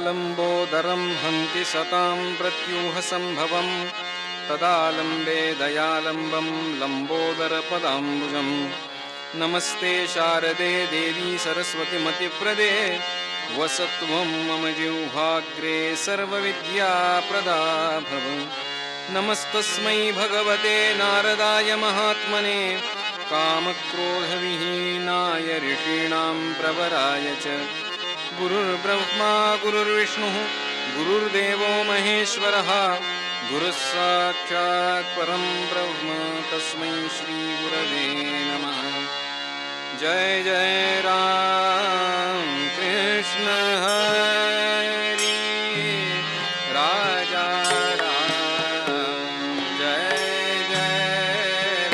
लम्बोदरं हन्ति सतां प्रत्यूहसम्भवं तदा लम्बे दयालम्बं लम्बोदरपदाम्बुजं नमस्ते शारदे देवी सरस्वतीमतिप्रदे वसत्वं मम जिह्वाग्रे सर्वविद्याप्रदा भव। नमस्तस्मै भगवते नारदाय महात्मने कामक्रोधविहीनाय ऋषीणां प्रवराय च। गुरुर्ब्रह्मा गुरुर्विष्णुः गुरुर्देवो महेश्वरः गुरुः साक्षात् परं ब्रह्म तस्मै श्रीगुरवे नमः। जय जय राम कृष्ण हरि राजा राम। जय जय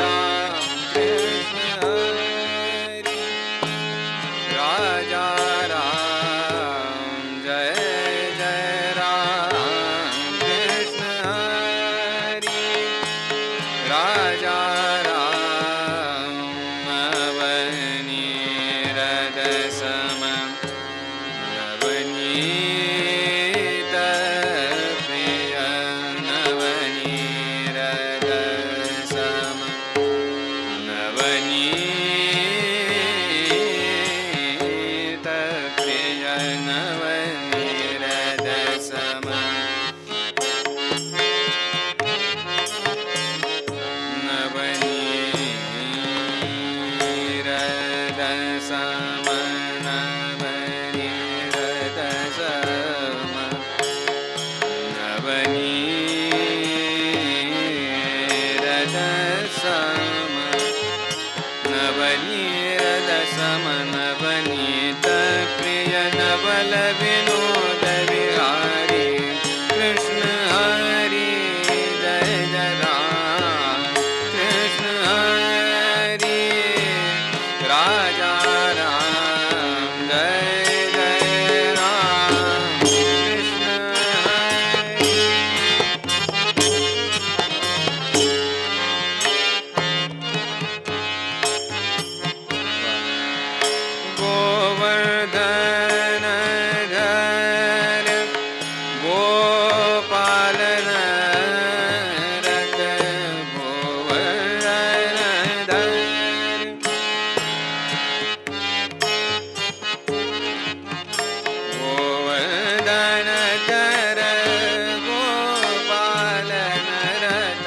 राम कृष्ण हरि राजा राम। जय जय राम कृष्ण हरि राजा राम। नवनीत प्रिय नवनीरदसम नवनीत प्रिय नवल विनोद विहारी कृष्ण हरि जय जय राम कृष्ण हरि राजा राम। जय जय राम कृष्ण हरि। गोवर्धन धर गोपालन रत गोवर्धन धर गोवर्धन धर गोपालन रत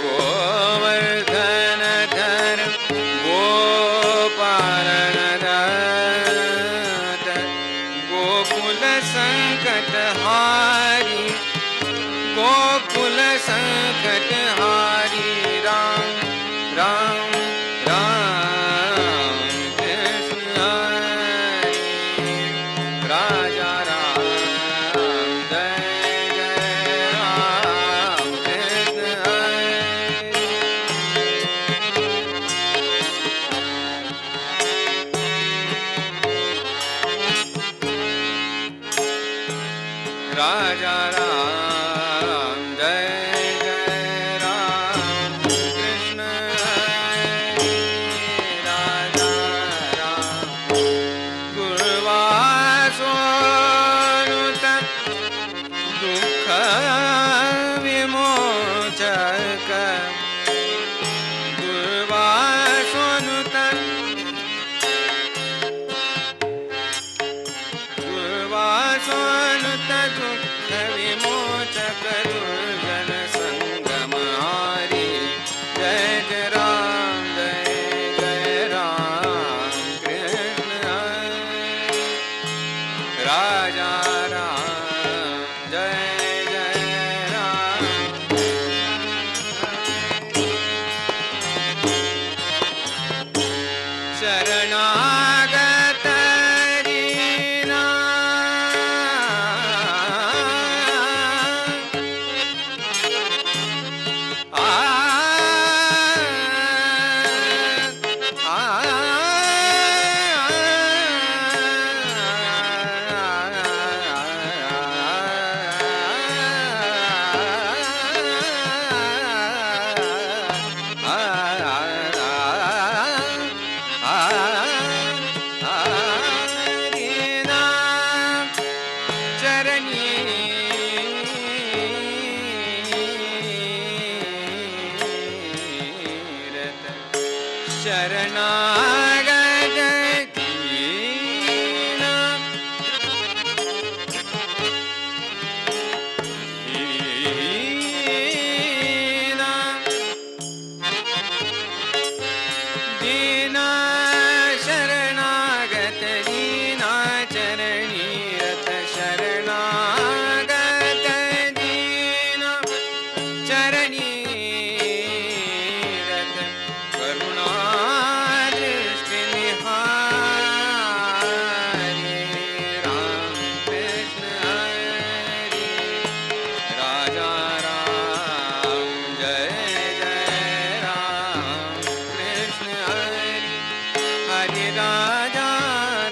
गोवर्धन धर गोपालन रत गोकुल संकट हारी गोकुल संकट हारी राम राम राम कृष्ण हरि राजा राम। जय जय राम कृष्ण हरि राजा राम। जय जय राम कृष्ण हरि राजा राम। दुर्वासोनुत दुःख विमोचक दुर्वासोनुत दुर्वासोनुत दुःख विमोचक दुर्जन संगमहारी जय जय राम जय जय राम कृष्ण हरि राजा राम। जय जय राम शरणागत रीना शरणागत दीन दीना शरणागत दीना चरणी रत शरणागत दीना चरणी रत करुणा दृष्टि निहारी राम कृष्ण हरी राजा राम जय जय राम कृष्ण हरि हरि राजा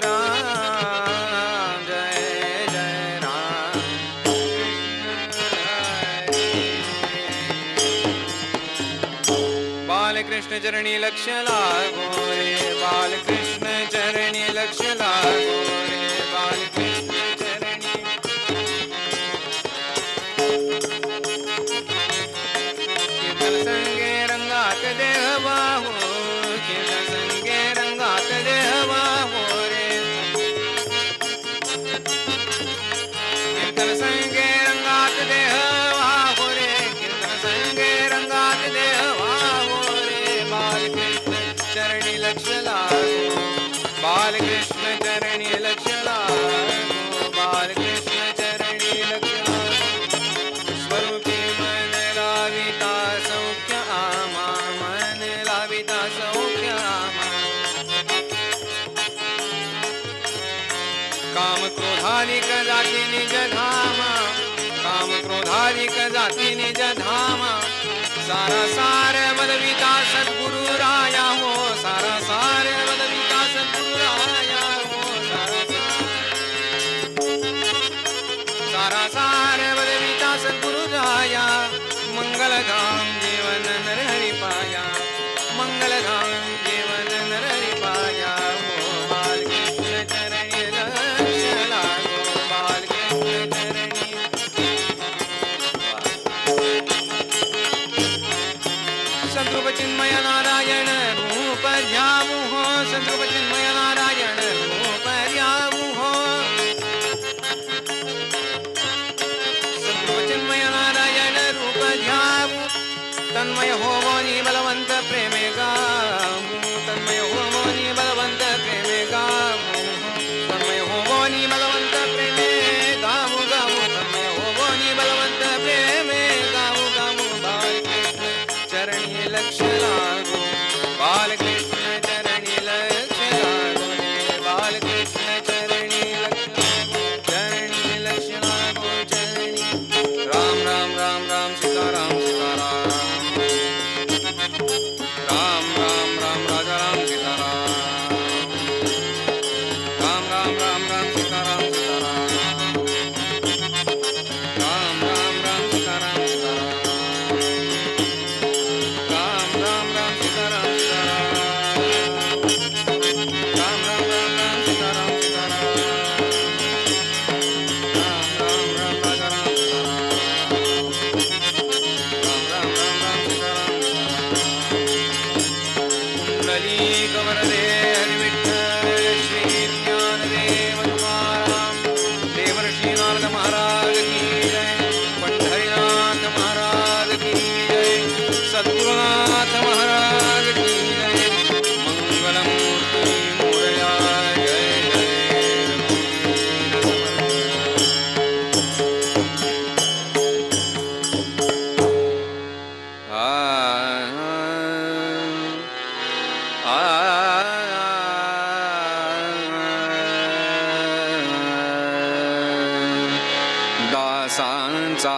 राम जय जय राम बालकृष्ण चरणी लक्ष लागो रे बालकृष्ण चरणी लक्ष लागो रे बालकृष्ण चरणी कीर्तन संगे रंगात देह बाहो कीर्तन संगे रंगात देह बाहो रे कीर्तन संगे रंगात देह बाहो रे कीर्तन संगे रंगात देह बाहो रे बालकृष्ण चरणी लक्ष लागो बालकृष्ण चरणी लक्ष लागो बालकृष्ण चरणी लक्ष लागो स्वरूपी मन लाविता सौख्य आमा मन लाविता सौख्य आमा काम क्रोधाधिक जाती निज धामा काम क्रोधाधिक जाती निज धामा सारा सार बदविता सद्गुरु राया हो सारा सार बदविता सद्गुरु राया हो सारा सार बदविता सद्गुरु राया मंगल धाम जीवन नर हरि पाया मंगल धाम जीवन नर हरि पाया हो बालकृष्ण चरणी लक्ष लागो बालकृष्ण चरणी सद्रूप चिन्मय नारायण रूप ध्यावु हो सद्रूप चिन्मय नारायण रूप ध्यावु हो सद्रूप चिन्मय नारायण रूप ध्यावु तन्मय होवोनी बलवंत प्रेमे गावु तन्मय होवोनी बलवंत प्रेमे गावु तन्मय होवोनी बलवंत प्रेमे गावु गावु तन्मय होवोनी बलवंत प्रेमे गावु गावु बालकृष्ण चरणी लक्ष लागो बालकृष्ण चरणी लक्ष लागो रे बालकृष्ण चरणी लक्ष लागो चरणी लक्ष लागो चरणी राम राम राम राम सीताराम सीताराम राम राम राम राजा राम सीताराम राम राम राम राम सीताराम सीताराम राम राम राम सीताराम सीताराम राम राम राम सीताराम सीताराम राम राम राम राम सीताराम सीताराम राम राम राम राजा राम सीताराम राम राम राम राम सीताराम कुंडली कवरदे हरि विठ्ठल श्री ज्ञानदेव तुकाराम देवर्षि नारद महाराज की जय पंढरीनाथ महाराज की जय सद्गुरुनाथ महाराज की जय मंगलमूर्ति मोरया जय जय रघुवीर दासांचा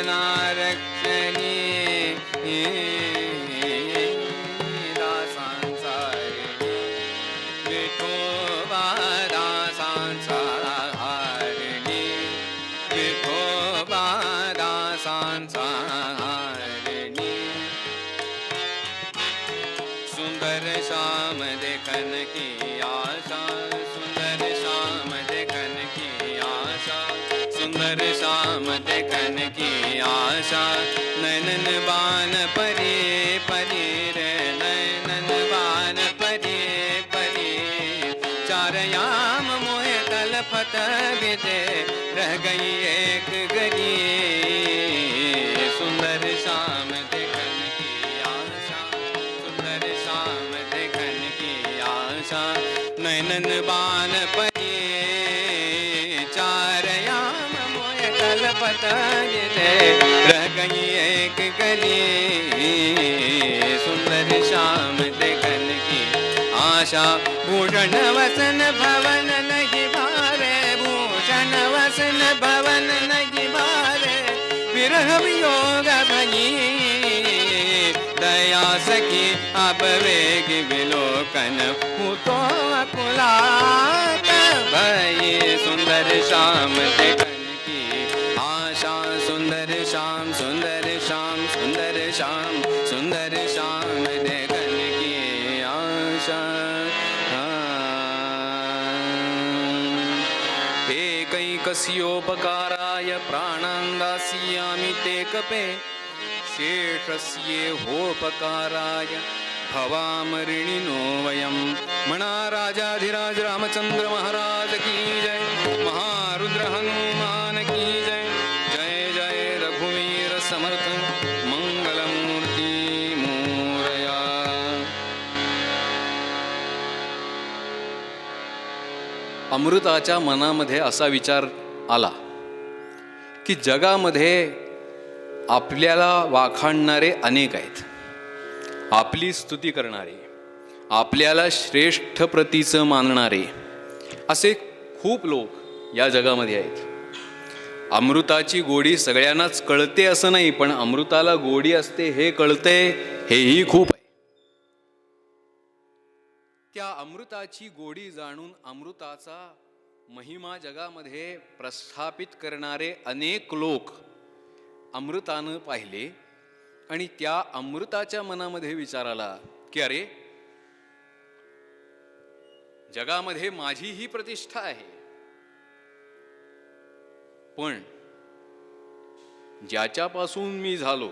रक्षणी दासांचा रे विठोबा दासांचा हारणी विठोबा दासांचा हारणी सुंदर श्याम देखन की आशा सुंदर श्याम देखन की आशा सुंदर श्याम देखन की आशा नैनन बान परे परे रे नैनन बान परे परे चार याम मोहे तलफत विदे रह गई एक गरी सुंदर श्याम देखन की आशा सुंदर श्याम देखन की आशा नैनन बान परे चार याम मोहे तलफत विदे रह गई एक गली सुंदर श्याम देखन की आशा भूषण वसन भवन नहीं भारे भूषण वसन भवन नहीं भारे विरह वियोग भई दया सखी अब वेग विलोकन तो अकुलात भई सुंदर श्याम देखन की आशा सुंदर श्याम सुंदर श्याम सुंदर श्याम सुंदर श्याम देखन की आशा एकैकस्योपकाराय प्राणान् दास्यामि ते कपे शेषस्ये होपकाराय भवामऋणिनो वयं म्हणा राजाधिराज रामचंद्र महाराज की जय महारुद्र हनुमान की जय जय जय रघुवीर समर्थ मंगलमूर्ती मोरया अमृताच्या मनामध्ये असा विचार आला की जगामध्ये आपल्याला वाखाणणारे अनेक आहेत, आपली स्तुती करणारे, आपल्याला श्रेष्ठ प्रतीचं मानणारे असे खूप लोक या जगामध्ये आहेत. अमृताची गोडी सगळ्यांनाच कळते असं नाही, पण अमृताला गोडी असते हे कळते हेही खूप आहे. त्या अमृताची गोडी जाणून अमृताचा महिमा जगामध्ये प्रस्थापित करणारे अनेक लोक अमृतानं पाहिले आणि त्या अमृताच्या मनामध्ये विचार आला की अरे जगामध्ये माझी ही प्रतिष्ठा आहे, पण ज्याच्यापासून मी झालो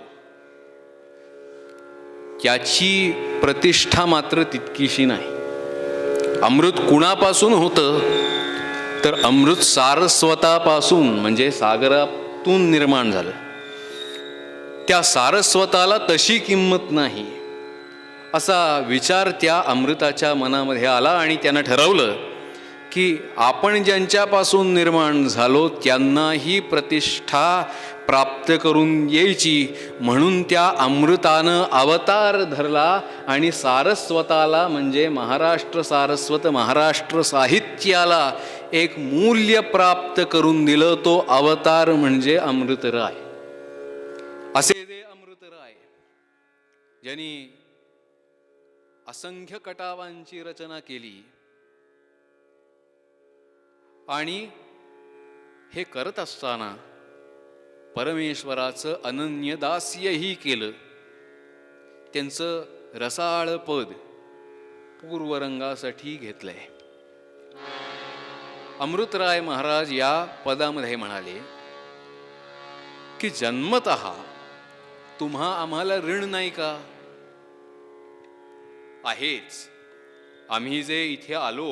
त्याची प्रतिष्ठा मात्र तितकीशी नाही. अमृत कुणापासून होतं तर अमृत सारस्वतापासून म्हणजे सागरातून निर्माण झालं. त्या सारस्वताला तशी किंमत नाही असा विचार त्या अमृताच्या मनामध्ये आला आणि त्यानं ठरवलं की आपण ज्यांच्यापासून निर्माण झालो त्यांनाही प्रतिष्ठा प्राप्त करून यायची, म्हणून त्या अमृतानं अवतार धरला आणि सारस्वताला म्हणजे महाराष्ट्र सारस्वत महाराष्ट्र साहित्याला एक मूल्य प्राप्त करून दिलं. तो अवतार म्हणजे अमृतराय. असे जे अमृतराय ज्यांनी असंख्य कटावांची रचना केली आणि हे करत असताना परमेश्वराचं अनन्य दास्यही केलं. त्यांचं रसाळ पद पूर्वरंगासाठी घेतलंय. अमृतराय महाराज या पदामध्ये म्हणाले की जन्मतः तुम्हा आम्हाला ऋण नाही का? आहेच. आम्ही जे इथे आलो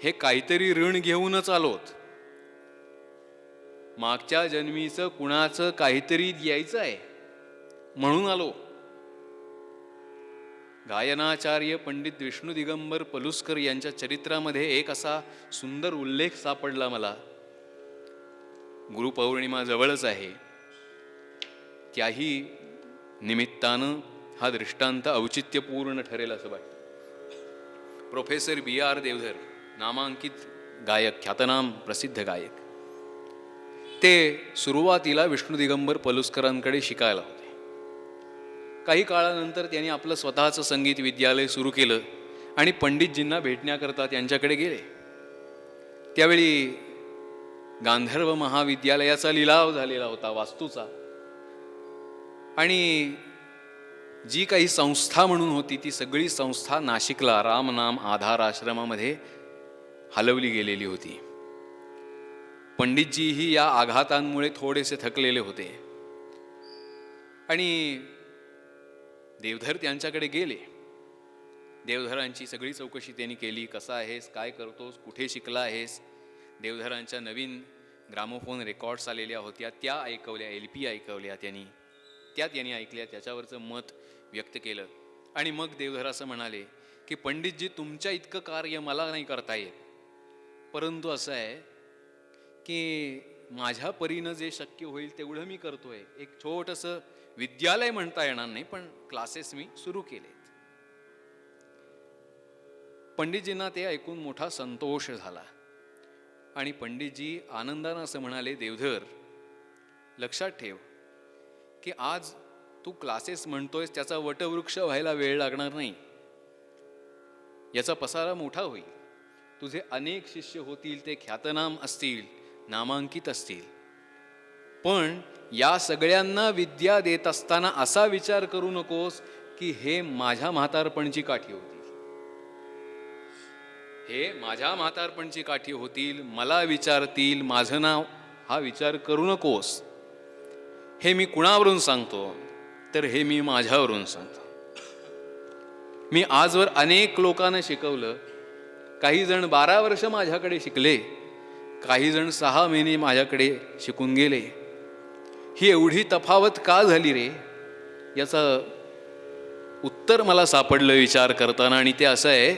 हे काहीतरी ऋण घेऊनच आलोत. मागच्या जन्मीचं कुणाचं काहीतरी द्यायचं आहे म्हणून आलो. गायनाचार्य पंडित विष्णू दिगंबर पलुस्कर यांच्या चरित्रामध्ये एक असा सुंदर उल्लेख सापडला मला. गुरुपौर्णिमा जवळच आहे, त्याही निमित्तानं हा दृष्टांत औचित्यपूर्ण ठरेल असं वाटतं. Professor B.R. देवधर नामांकित गायक, ख्यातनाम प्रसिद्ध गायक, ते सुरुवातीला विष्णू दिगंबर पलुस्करांकडे शिकायला होते. काही काळानंतर त्यांनी आपलं स्वतःचं संगीत विद्यालय सुरू केलं आणि पंडितजींना भेटण्याकरता त्यांच्याकडे गेले. त्यावेळी गांधर्व महाविद्यालयाचा लिलाव झालेला होता वास्तूचा, आणि जी काही संस्था म्हणून होती ती सगळी संस्था नाशिकला रामनाम आधार आश्रमामध्ये हलवली गेलेली होती. पंडितजीही या आघातांमुळे थोडेसे थकलेले होते आणि देवधर त्यांच्याकडे गेले. देवधरांची सगळी चौकशी त्यांनी केली. कसा आहेस, काय करतोस, कुठे शिकला आहेस. देवधरांच्या नवीन ग्रामोफोन रेकॉर्ड्स आलेल्या होत्या, त्या ऐकवल्या. LP ऐकवल्या त्यांनी ऐकल्या, त्याच्यावरचं मत व्यक्त केलं. आणि मग देवधर असं म्हणाले की पंडितजी, तुमच्या इतकं कार्य मला नाही करता येत, परंतु असं आहे की माझ्या परीनं जे शक्य होईल तेवढं मी करतोय. एक छोटंसं विद्यालय म्हणता येणार नाही, पण क्लासेस मी सुरू केलेत. पंडितजींना ते ऐकून मोठा संतोष झाला आणि पंडितजी आनंदानं असं म्हणाले, देवधर, लक्षात ठेव की आज तू क्लासेस म्हणतोयस, त्याचा वटवृक्ष व्हायला वेळ लागणार नाही. याचा पसारा मोठा होईल. तुझे अनेक शिष्य होतील, ते ख्यातनाम असतील, नामांकित असतील. पण या सगळ्यांना विद्या देत असताना असा विचार करू नकोस की हे माझ्या म्हातारपणची काठी होतील, हे माझ्या म्हातारपणची काठी होतील, मला विचारतील, माझं नाव, हा विचार करू नकोस. हे मी कुणावरून सांगतो, तर हे मी माझ्यावरून सांगतो. मी आजवर अनेक लोकांना शिकवलं. काही जण 12 वर्ष माझ्याकडे शिकले, काही जण 6 महिने माझ्याकडे शिकून गेले. ही एवढी तफावत का झाली रे, याचं उत्तर मला सापडलं विचार करताना. आणि ते असं आहे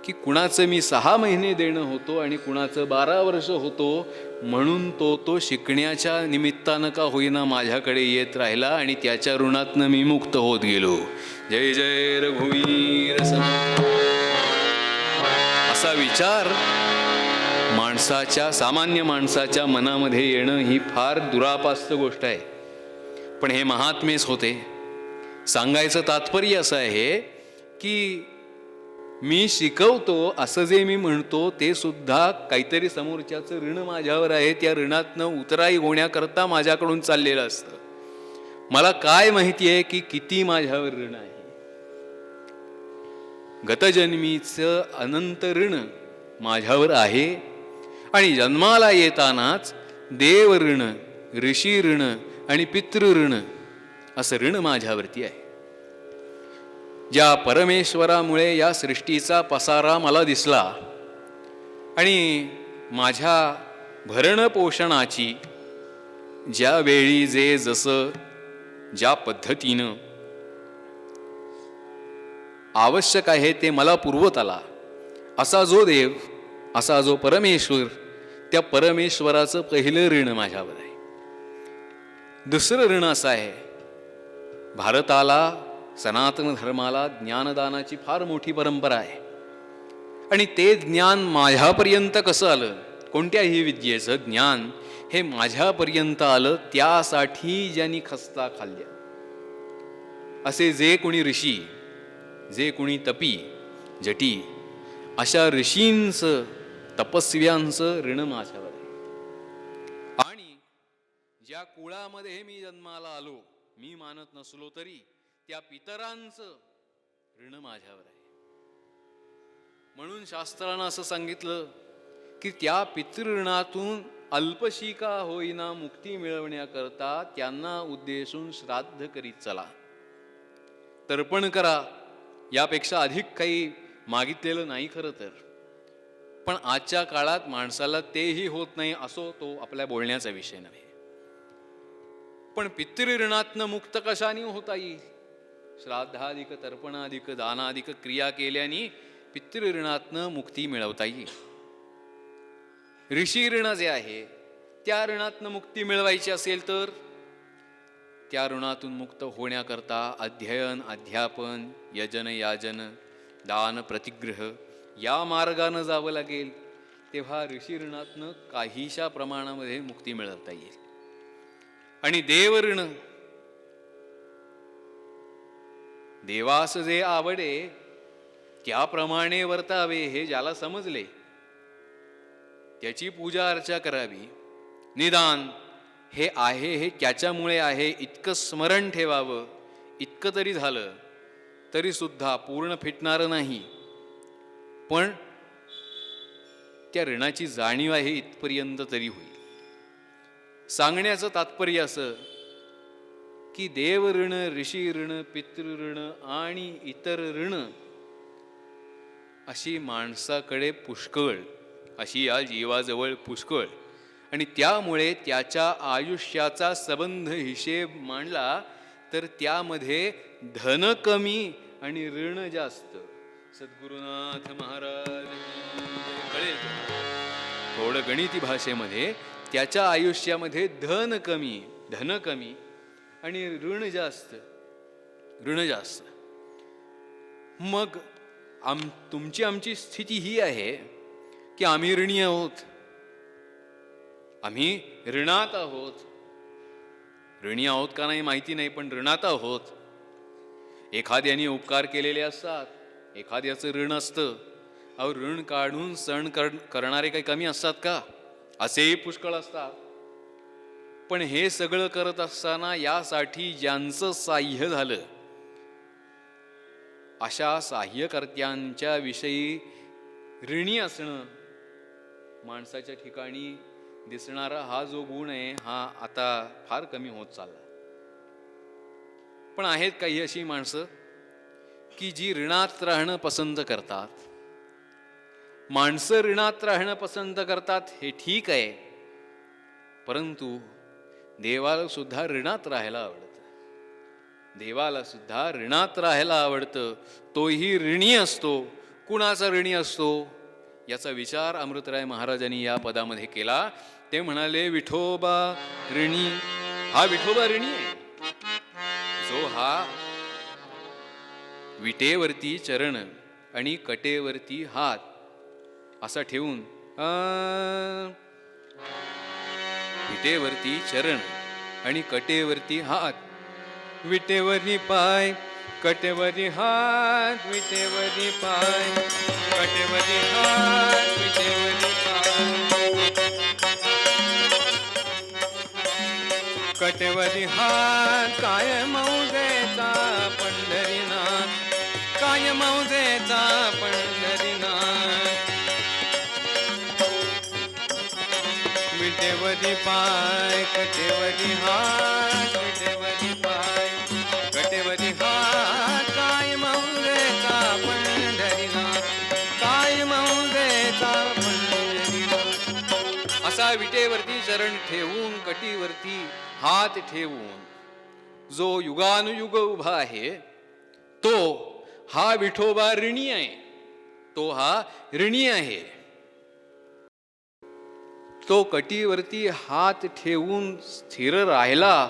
की कुणाचं मी 6 महिने देणं होतो आणि कुणाचं 12 वर्ष होतो, म्हणून तो शिकण्याच्या निमित्तानं का होईना माझ्याकडे येत राहिला आणि त्याच्या ऋणातनं मी मुक्त होत गेलो. जय जय रघुवीर समर्थ. असा विचार सामान्य माणसाच्या मनामध्ये येणं ही फार दुरापास्त गोष्ट आहे. पण हे महात्मेच होते. सांगायचं तात्पर्य असं आहे की मी शिकवतो असं जे मी म्हणतो ते सुद्धा काहीतरी समोरच्याचं ऋण माझ्यावर आहे, त्या ऋणातनं उतराई होण्याकरता माझ्याकडून चाललेलं असतं. मला काय माहिती आहे की किती माझ्यावर ऋण आहे. गतजन्मीचं अनंत ऋण माझ्यावर आहे आणि जन्माला येतानाच देव ऋण, ऋषी ऋण आणि पितृ ऋण असं ऋण माझ्यावरती आहे. ज्या परमेश्वरामुळे या सृष्टीचा पसारा मला दिसला आणि माझ्या भरणपोषणाची ज्यावेळी जे जसं ज्या पद्धतीनं आवश्यक आहे ते मला पुरवत आला, असा जो देव, असा जो परमेश्वर, त्या परमेश्वराचं पहिलं ऋण माझ्यावर आहे. दुसरं ऋण असं आहे, भारताला, सनातन धर्माला ज्ञानदानाची फार मोठी परंपरा आहे आणि ते ज्ञान माझ्यापर्यंत कसं आलं, कोणत्याही विद्येचं ज्ञान हे माझ्यापर्यंत आलं त्यासाठी ज्यांनी खस्ता खाल्ल्या, असे जे कोणी ऋषी, जे कोणी तपी जटी, अशा ऋषींचं, तपस्व्यांचं ऋण माझ्यावर आहे. आणि ज्या कुळामध्ये मी जन्माला आलो, मी मानत नसलो तरी त्या पितरांचं ऋण माझ्यावर आहे. म्हणून शास्त्रानं असं सांगितलं की त्या पितृऋणातून अल्पशी का होईना मुक्ती मिळवण्याकरता त्यांना उद्देशून श्राद्ध करीत चला, तर्पण करा. यापेक्षा अधिक काही मागितलेलं नाही खरं तर, पण आजच्या काळात माणसाला तेही होत नाही, असो तो आपल्या बोलण्याचा विषय नव्हे. पण पितृऋणातनं मुक्त कशाने होता येईल? श्राद्धाधिक, तर्पणाधिक, दानाधिक क्रिया केल्याने पितृऋणातनं मुक्ती मिळवता येईल. ऋषी ऋण जे आहे त्या ऋणातनं मुक्ती मिळवायची असेल तर त्या ऋणातून मुक्त होण्याकरता अध्ययन, अध्यापन, यजन, याजन, दान, प्रतिग्रह या मार्गानं जावं लागेल. तेव्हा ऋषी ऋणातनं काहीशा प्रमाणामध्ये मुक्ती मिळवता येईल. आणि देव ऋण, देवास जे आवडे त्याप्रमाणे वर्तावे हे ज्याला समजले त्याची पूजा अर्चा करावी. निदान हे आहे हे त्याच्यामुळे आहे इतकं स्मरण ठेवावं. इतकं तरी झालं तरी सुद्धा पूर्ण फिटणारं नाही, पण त्या ऋणाची जाणीव आहे इथपर्यंत तरी होईल. सांगण्याचं तात्पर्य असं की देव ऋण, ऋषी ऋण, पितृ ऋण आणि इतर ऋण अशी माणसाकडे पुष्कळ, अशी या जीवाजवळ पुष्कळ. आणि त्यामुळे त्याच्या आयुष्याचा संबंध हिशेब मांडला तर त्यामध्ये धन कमी आणि ऋण जास्त. सद्गुरुनाथ महाराज कळेल थोडं गणिती भाषेमध्ये. त्याच्या आयुष्यामध्ये धन कमी आणि ऋण जास्त. मग तुमची आमची स्थिती ही आहे की आम्ही ऋणी आहोत, आम्ही ऋणात आहोत. ऋणी आहोत का नाही माहिती नाही, पण ऋणात आहोत. एखाद्याने उपकार केलेले असतात, एखाद्याचं ऋण असतं. अहो, ऋण काढून सण करणारे काही कमी असतात का? असेही पुष्कळ असतात. पण हे सगळं करत असताना यासाठी ज्यांचं साह्य झालं अशा साह्यकर्त्यांच्या विषयी ऋणी असणं माणसाच्या ठिकाणी दिसणारा हा जो गुण आहे हा आता फार कमी होत चालला. पण आहेत काही अशी माणसं की जी ऋणात राहणं पसंत करतात. माणसं ऋणात राहणं पसंत करतात हे ठीक आहे, परंतु देवाला सुद्धा ऋणात राहायला आवडतं. देवाला सुद्धा ऋणात राहायला आवडतं. तोही ऋणी असतो. कुणाचा ऋणी असतो याचा विचार अमृतराय महाराजांनी या पदामध्ये केला. ते म्हणाले विठोबा ऋणी. हा विठोबा ऋणी आहे जो हा विटेवरती चरण आणि कटेवरती हात असा ठेवून, विटेवरती चरण आणि कटेवरती हात, विटेवरी पाय कटेवरी हात, विटेवरी पाय कटेवरी हात, विटेवरी पाय कटेवरी हात. काय मौजेचा पंढरीनाथ, काय मौजेचा पंढरीनाथ. विटेवरी पाय कटेवरी हात, विटेवरी पाय कटेवरी हात. काय मौजेचा पंढरीनाथ, काय मौजेचा पंढरीनाथ. असा विटेवरती चरण ठेवून कटीवरती हात ठेवून जो युगानुयुग उभा आहे तो हा विठोबा ऋणी आहे. तो हा ऋणी आहे. तो कटीवरती हात ठेवून स्थिर राहिला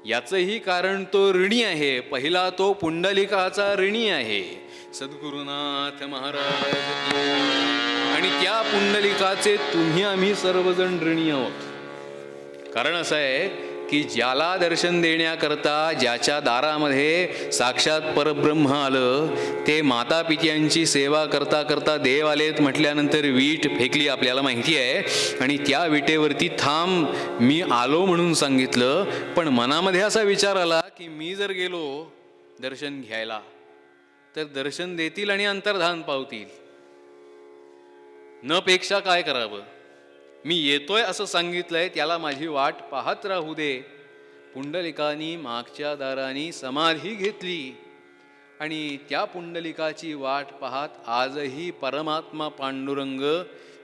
याचंही कारण तो ऋणी आहे. पहिला तो पुंडलिकाचा ऋणी आहे. सद्गुरुनाथ महाराज. आणि त्या पुंडलिकाचे तुम्ही आम्ही सर्वजण ऋणी आहोत. कारण असं आहे की ज्याला दर्शन देण्याकरता ज्याच्या दारामध्ये साक्षात परब्रह्म आलं ते माता पित्यांची सेवा करता करता देव आलेत म्हटल्यानंतर वीट फेकली आपल्याला माहिती आहे. आणि त्या विटेवरती थांब मी आलो म्हणून सांगितलं. पण मनामध्ये असा विचार आला की मी जर गेलो दर्शन घ्यायला तर दर्शन देतील आणि अंतर्धान पावतील. न पेक्षा काय करावं, मी येतोय असं सांगितलंय त्याला माझी वाट पाहत राहू दे. पुंडलिकानी मागच्या दारानी समाधी घेतली आणि त्या पुंडलिकाची वाट पाहत आजही परमात्मा पांडुरंग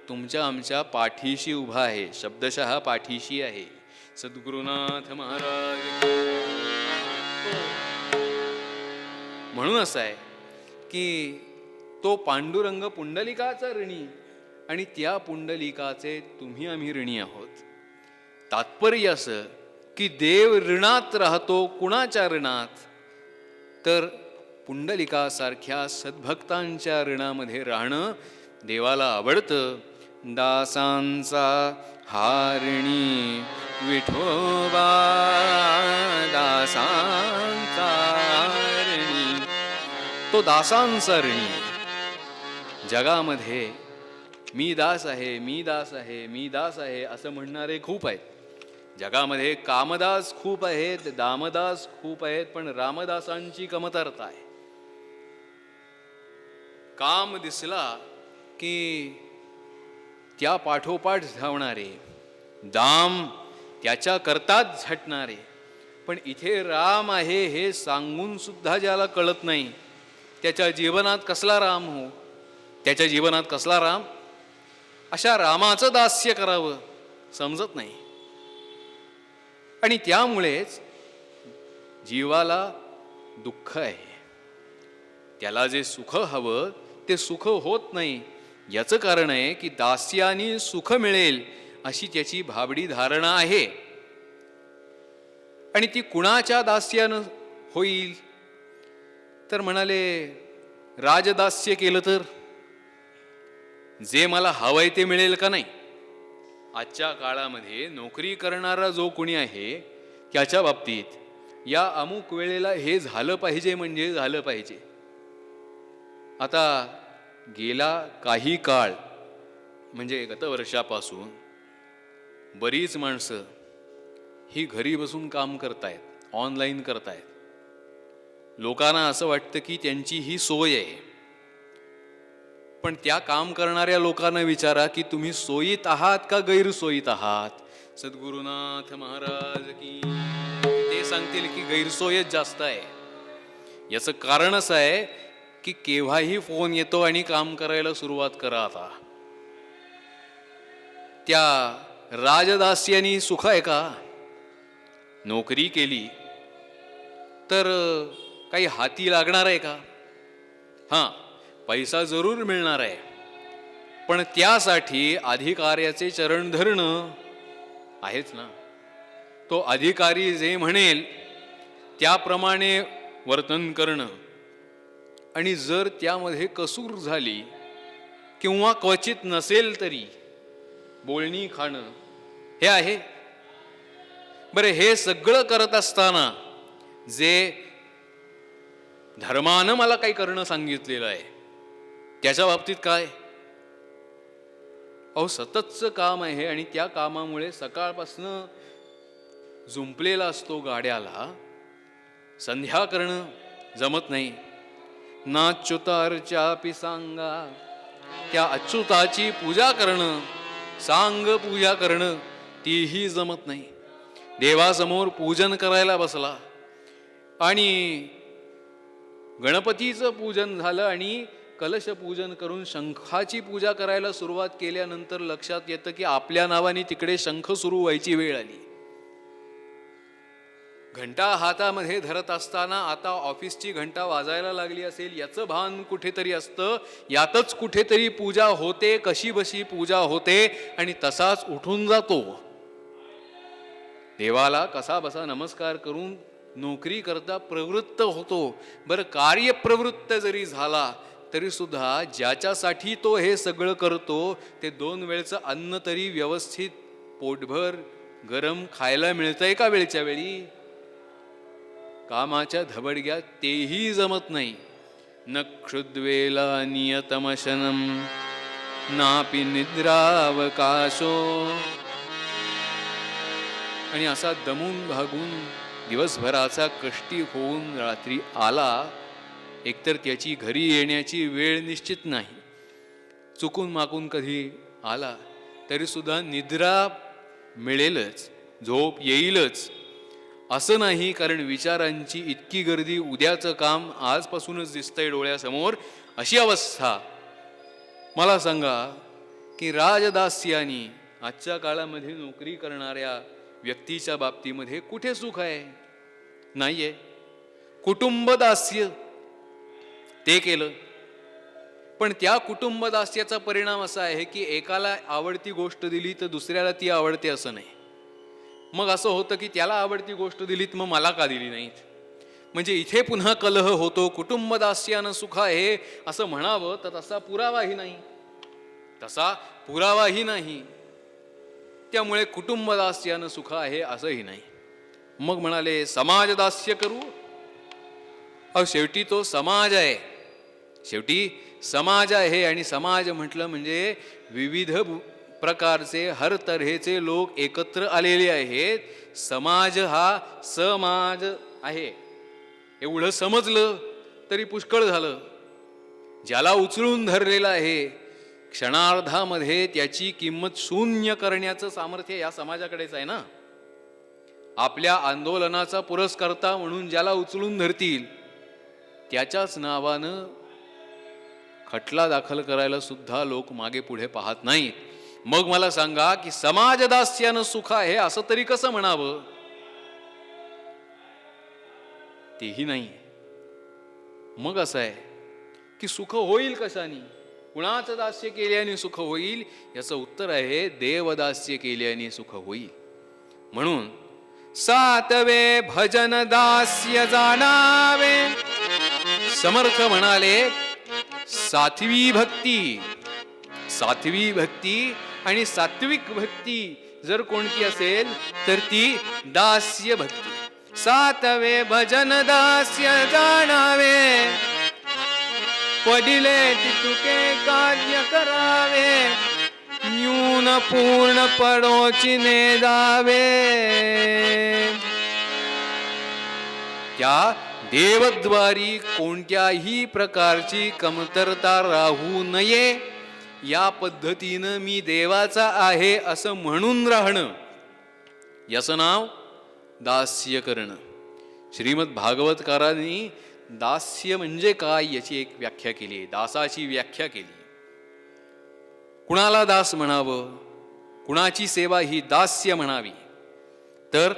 तुमच्या आमच्या पाठीशी उभा आहे. शब्दशः पाठीशी आहे. सद्गुरुनाथ महाराज. म्हणून असं आहे की तो पांडुरंग पुंडलिकाचा ऋणी आणि त्या पुंडलिकाचे तुम्ही आम्ही ऋणी आहोत. तात्पर्य असं की देव ऋणात राहतो. कुणाच्या ऋणात? तर पुंडलिकासारख्या सद्भक्तांच्या ऋणामध्ये राहणं देवाला आवडतं. दासांचा हारिणी विठोबा, दासांचा ऋणी. तो दासांचा ऋणी. जगामध्ये मी दास आहे, मी दास आहे, मी दास आहे असं म्हणणारे खूप आहेत. जगामध्ये कामदास खूप आहेत, दामदास खूप आहेत, पण रामदासांची कमतरता आहे. काम दिसला की त्या पाठोपाठ धावणारे, दाम त्याच्या करताच झटणारे. पण इथे राम आहे हे सांगून सुद्धा ज्याला कळत नाही, त्याच्या जीवनात कसला राम हो, त्याच्या जीवनात कसला राम. अशा रामाचं दास्य करावं समजत नाही. आणि त्यामुळेच जीवाला दुःख आहे. त्याला जे सुख हवं ते सुख होत नाही. याचं कारण आहे की दास्याने सुख मिळेल अशी त्याची भाबडी धारणा आहे. आणि ती कुणाच्या दास्यानं होईल तर म्हणाले, राजदास्य केलं तर जे मला हवंय ते मिळेल का नाही. आजच्या काळामध्ये नोकरी करणारा जो कोणी आहे त्याच्या बाबतीत या अमुक वेळेला हे झालं पाहिजे म्हणजे झालं पाहिजे. आता गेला काही काळ म्हणजे गतवर्षापासून बरीच माणसं ही घरी बसून काम करतायत, ऑनलाईन करतायत. लोकांना असं वाटतं की त्यांची ही सोय आहे. पण त्या काम करणाऱ्या लोकांना विचारा की तुम्ही सोयीत आहात का गैरसोयीत आहात. सद्गुरुनाथ महाराज की ते सांगतील की गैरसोयच जास्त आहे. याचं कारण असं आहे की केव्हाही फोन येतो आणि काम करायला सुरुवात करा. आता त्या राजदास्यानी सुख आहे का. नोकरी केली तर काही हाती लागणार आहे का. हां, पैसा जरूर मिळणार आहे, पण त्यासाठी अधिकाऱ्याचे चरण धरणं आहेच ना. तो अधिकारी जे म्हणेल त्याप्रमाणे वर्तन करणं. आणि जर त्यामध्ये कसूर झाली किंवा क्वचित नसेल तरी बोलणी खाणं हे आहे. बरं, हे सगळं करत असताना जे धर्मानं मला काही करणं सांगितलेलं आहे त्याच्या बाबतीत काय. अहो, सततचं काम आहे आणि त्या कामामुळे सकाळपासनं जुंपलेला असतो गाड्याला, संध्या करणं जमत नाही. नाच्युतारच्यापि सांगा, त्या अच्युताची पूजा करणं, सांग पूजा करणं तीही जमत नाही. देवासमोर पूजन करायला बसला आणि गणपतीचं पूजन झालं आणि कलश पूजन करून शंखाची पूजा करायला सुरुवात केल्यानंतर लक्षात येतं की आपल्या नावाने तिकडे शंख सुरू व्हायची वेळ आली. घंटा हातामध्ये धरत असताना आता ऑफिसची घंटा वाजायला लागली असेल याचं भान कुठेतरी असतं. यातच कुठेतरी पूजा होते, कशी बशी पूजा होते आणि तसाच उठून जातो. देवाला कसा बसा नमस्कार करून नोकरी करता प्रवृत्त होतो. बरं, कार्यप्रवृत्त जरी झाला तरी सुद्धा ज्याच्यासाठी तो हे सगळं करतो ते 2 वेळचं अन्न तरी व्यवस्थित पोटभर गरम खायला मिळतंय का वेळच्या वेळी. कामाच्या धबडग्यात तेही जमत नाही. न क्षुद्वेला नियतमशनम नापि निद्रावकाशो. आणि असा दमून भागून दिवसभराचा कष्टी होऊन रात्री आला, एकतर त्याची घरी येण्याची वेळ निश्चित नाही. चुकून माकून कधी आला तरी सुद्धा निद्रा मिळेलच, झोप येईलच असं नाही. कारण विचारांची इतकी गर्दी, उद्याचं काम आजपासूनच दिसतंय डोळ्यासमोर. अशी अवस्था. मला सांगा की राजदास्यानी आजच्या काळामध्ये नोकरी करणाऱ्या व्यक्तीच्या बाबतीमध्ये कुठे सुख आहे. नाहीये. कुटुंबदास्य ते केलं, पण त्या कुटुंबदास्याचा परिणाम असा आहे की एकाला आवडती गोष्ट दिली तर दुसऱ्याला ती आवडते असं नाही. मग असं होतं की त्याला आवडती गोष्ट दिलीत मग मला का दिली नाहीत. म्हणजे इथे पुन्हा कलह होतो. कुटुंबदास्यानं सुख आहे असं म्हणावं तर तसा पुरावाही नाही. तसा पुरावाही नाही. त्यामुळे कुटुंबदास्यानं सुख आहे असंही नाही. मग म्हणाले समाजदास्य करू. शेवटी तो समाज आहे. शेवटी समाज आहे आणि समाज म्हटलं म्हणजे विविध प्रकारचे हर तऱ्हेचे लोक एकत्र आलेले आहेत. समाज हा समाज आहे. एवढं समजलं तरी पुष्कळ झालं. ज्याला उचलून धरलेला आहे क्षणार्धामध्ये त्याची किंमत शून्य करण्याचं सामर्थ्य या समाजाकडेच आहे ना. आपल्या आंदोलनाचा पुरस्कर्ता म्हणून ज्याला उचलून धरतील त्याच्याच नावानं खटला दाखल करायला सुद्धा लोक मागे पुढे पाहत नाहीत. मग मला सांगा की समाजदास्यानं सुख आहे असं तरी कसं म्हणावं. तेही नाही. मग असं आहे की सुख होईल कशाने, कुणाचं दास्य केल्याने सुख होईल. याचं उत्तर आहे देवदास्य केल्याने सुख होईल. म्हणून सातवे भजन दास्य जाणावे. समर्थ म्हणाले सात्वी भक्ती, सात्वी भक्ती आणि सात्विक भक्ती जर कोणती असेल तर ती दास्य भक्ती. सातवे भजन दास्य जाणावे, पडिले तितुके कार्य करावे, न्यून पूर्ण पडोची नेदावे. त्या देवद्वारी कोणत्याही प्रकारची कमतरता राहू नये या पद्धतीनं मी देवाचा आहे असं म्हणून राहणं, याचं नाव दास्य करणं. श्रीमद भागवतकारांनी दास्य म्हणजे काय याची एक व्याख्या केली. दासाची व्याख्या केली. कुणाला दास म्हणावं, कुणाची सेवा ही दास्य म्हणावी तर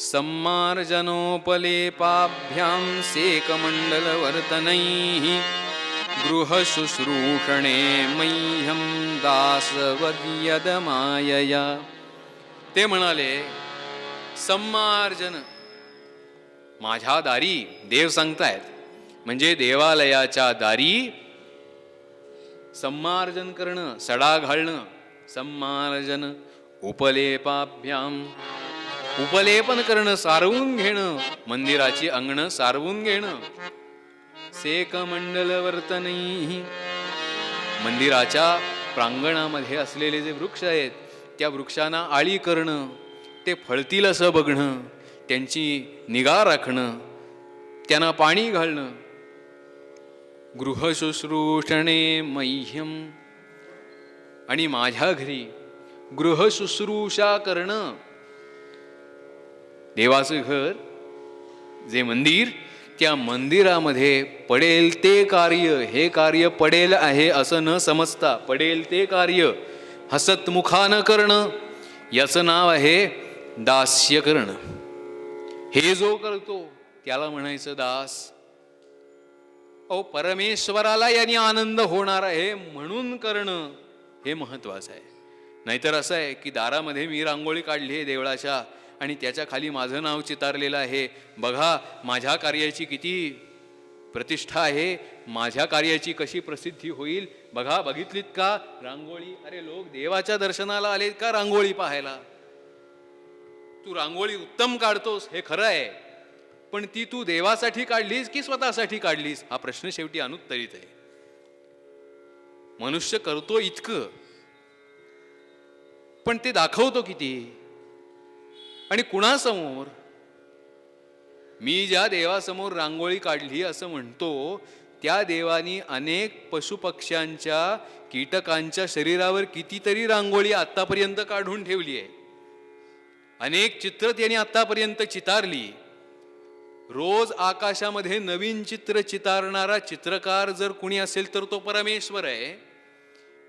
सम्मार्जनोपलेपाभ्यां सेकमण्डलवर्तनैः गृहशुश्रूषणे मह्यं दासवद्यदमायया. ते म्हणाले सम्मार्जन माझ्या दारी, देव सांगतायत म्हणजे देवालयाच्या दारी सम्मार्जन करणं, सडा घालणं. सम्मार्जन उपलेपाभ्याम, उपलेपन करणं, सारवून घेणं, मंदिराची अंगणं सारवून घेणं. सेकमंडलवर्तनैः, मंदिराच्या प्रांगणामध्ये असलेले जे वृक्ष आहेत त्या वृक्षांना आळी करणं, ते फळतील असं बघणं, त्यांची निगा राखणं, त्यांना पाणी घालणं. गृहशुश्रूषणे मह्यम, आणि माझ्या घरी गृहशुश्रूषा करणं. देवाचं घर जे मंदिर, त्या मंदिरामध्ये पडेल ते कार्य, हे कार्य पडेल आहे असं न समजता पडेल ते कार्य हसतमुखानं करणं, याचं नाव आहे दास्य करणं. हे जो करतो त्याला म्हणायचं दास. परमेश्वराला याने आनंद होणार आहे म्हणून करणं हे महत्वाचं आहे. नाहीतर असं आहे की दारामध्ये मी रांगोळी काढली आहे देवळाच्या आणि त्याच्या खाली माझं नाव चितारलेलं आहे, बघा माझ्या कार्याची किती प्रतिष्ठा आहे, माझ्या कार्याची कशी प्रसिद्धी होईल, बघा बघितलीत का रांगोळी. अरे लोक देवाच्या दर्शनाला आलेत का रांगोळी पाहायला. तू रांगोळी उत्तम काढतोस हे खरं आहे, पण ती तू देवासाठी काढलीस की स्वतःसाठी काढलीस हा प्रश्न शेवटी अनुत्तरित आहे. मनुष्य करतो इतकं, पण ते दाखवतो किती आणि कुणासमोर. मी ज्या देवासमोर रांगोळी काढली असं म्हणतो त्या देवानी अनेक पशुपक्ष्यांच्या, कीटकांच्या शरीरावर कितीतरी रांगोळी आतापर्यंत काढून ठेवली आहे. अनेक चित्र त्यांनी आतापर्यंत चितारली. रोज आकाशामध्ये नवीन चित्र चितारणारा चित्रकार जर कुणी असेल तर तो परमेश्वर आहे.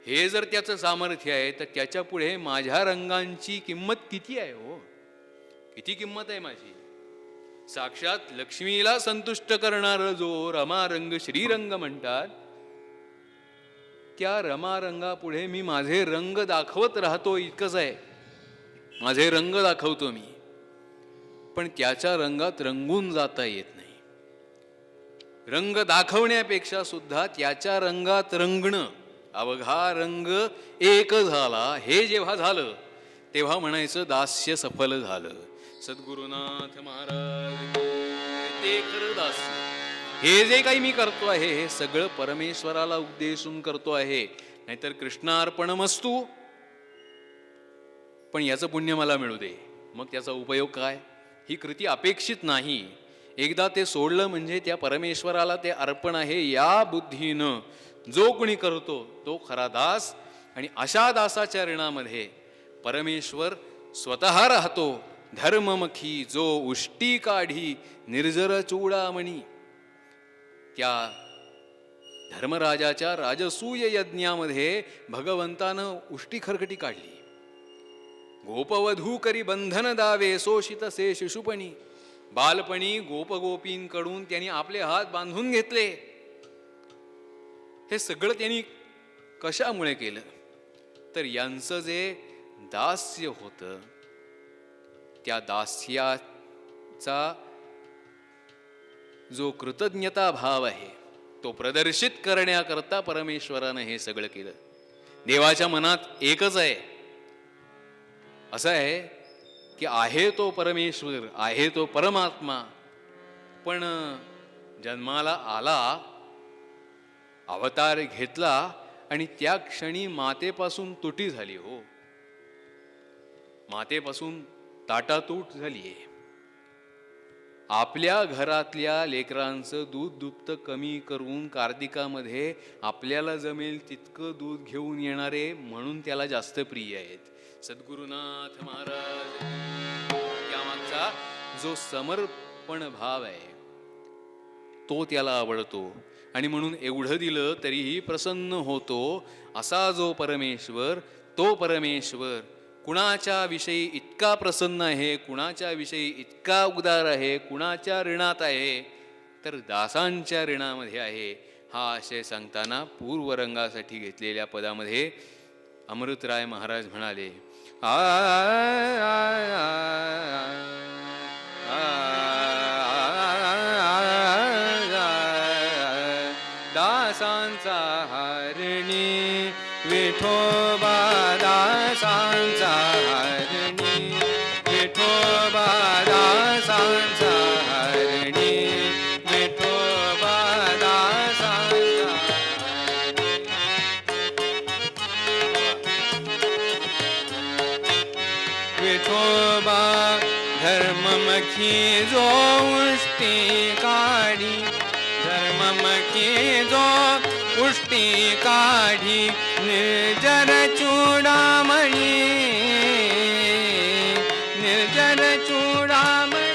हे जर त्याचं सामर्थ्य आहे तर त्याच्या पुढे माझ्या रंगांची किंमत किती आहे हो, किती किंमत आहे माझी. साक्षात लक्ष्मीला संतुष्ट करणारा जो रमारंग श्रीरंग म्हणतात, त्या रमारंगापुढे मी माझे रंग दाखवत राहतो इतकंच आहे. माझे रंग दाखवतो मी, पण त्याच्या रंगात रंगून जाता येत नाही. रंग दाखवण्यापेक्षा सुद्धा त्याच्या रंगात रंगणं अवघा रंग एक झाला. हे जेव्हा झालं तेव्हा म्हणायचं दास्य सफल झालं. सद्गुरुनाथ महाराज ते खरं दास्य. हे जे काही मी करतो आहे हे सगळं परमेश्वराला उद्देशून करतो आहे, नाहीतर कृष्णार्पणमस्तु. पण याचं पुण्य मला मिळू दे. मग त्याचा उपयोग काय? ही कृती अपेक्षित नाही. एकदा ते सोडलं म्हणजे त्या परमेश्वराला ते अर्पण आहे या बुद्धीनं जो कोणी करतो तो खरा दास. आणि अशा दासाच्या ऋणामध्ये परमेश्वर स्वतः राहतो. धर्ममखी जो उष्टी काढी निर्जर चूडामणी. त्या धर्मराजाच्या राजसूय यज्ञामध्ये भगवंतानं उष्टी खरकटी काढली. गोपवधू करी बंधन दावे शोषित से शिशुपणी. बालपणी गोपगोपींकडून त्यांनी आपले हात बांधून घेतले. हे सगळं त्यांनी कशामुळे केलं? तर यांचं जे दास्य होतं त्या दास्याचा जो कृतज्ञता भाव आहे तो प्रदर्शित करण्याकरता परमेश्वरानं हे सगळं केलं. देवाच्या मनात एकच आहे. असं आहे की आहे तो परमेश्वर, आहे तो परमात्मा, पण जन्माला आला, अवतार घेतला आणि त्या क्षणी मातेपासून तुटी झाली. हो, मातेपासून ताटातूट झालीये. आपल्या घरातल्या लेकरांचं दूध दुभतं कमी करून कार्तिकामध्ये आपल्याला जमेल तितकं दूध घेऊन येणारे म्हणून त्याला जास्त प्रिय आहेत. सद्गुरुनाथ महाराज त्यामागचा जो समर्पण भाव आहे तो त्याला आवडतो आणि म्हणून एवढं दिलं तरीही प्रसन्न होतो. असा जो परमेश्वर, तो परमेश्वर कुणाच्या विषयी इतका प्रसन्न आहे, कुणाच्या विषयी इतका उदार आहे, कुणाच्या ऋणात आहे, तर दासांच्या ऋणामध्ये आहे. हा आशय सांगताना पूर्वरंगासाठी घेतलेल्या पदामध्ये अमृतराय महाराज म्हणाले, दासांचा हरणी विठोबा, दासांचा हरणी विठोबा, दासांचा हरणी विठोबा, दासांचा विठोबा. धर्ममखी जो उष्टी काढी, धर्ममखी जो उष्टी काढी निर्जर चूडामणी, निर्जर चूडामणी.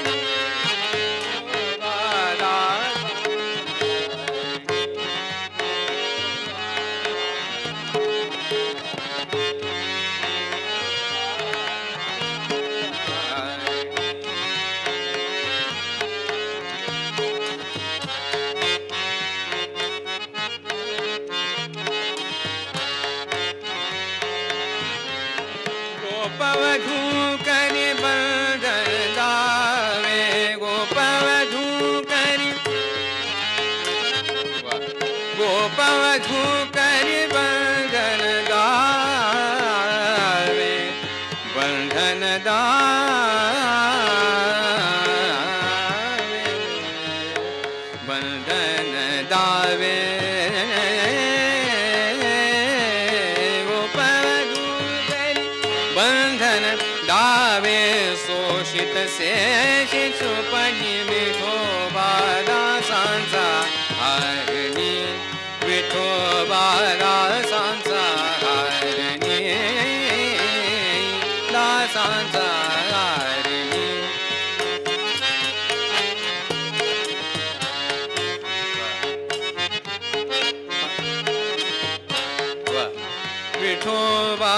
गोपवधू करी बंधन दावे, गोपवधू करी, गोपवधू करी बंधन दावे, बंधन दावे, बंधन दावे. बंधन दावे शोषित से शिशुपणी विठोबा, दासांचा हरणी विठोबा, दासांचा हरणी, दासांचा हरणी. विठोबा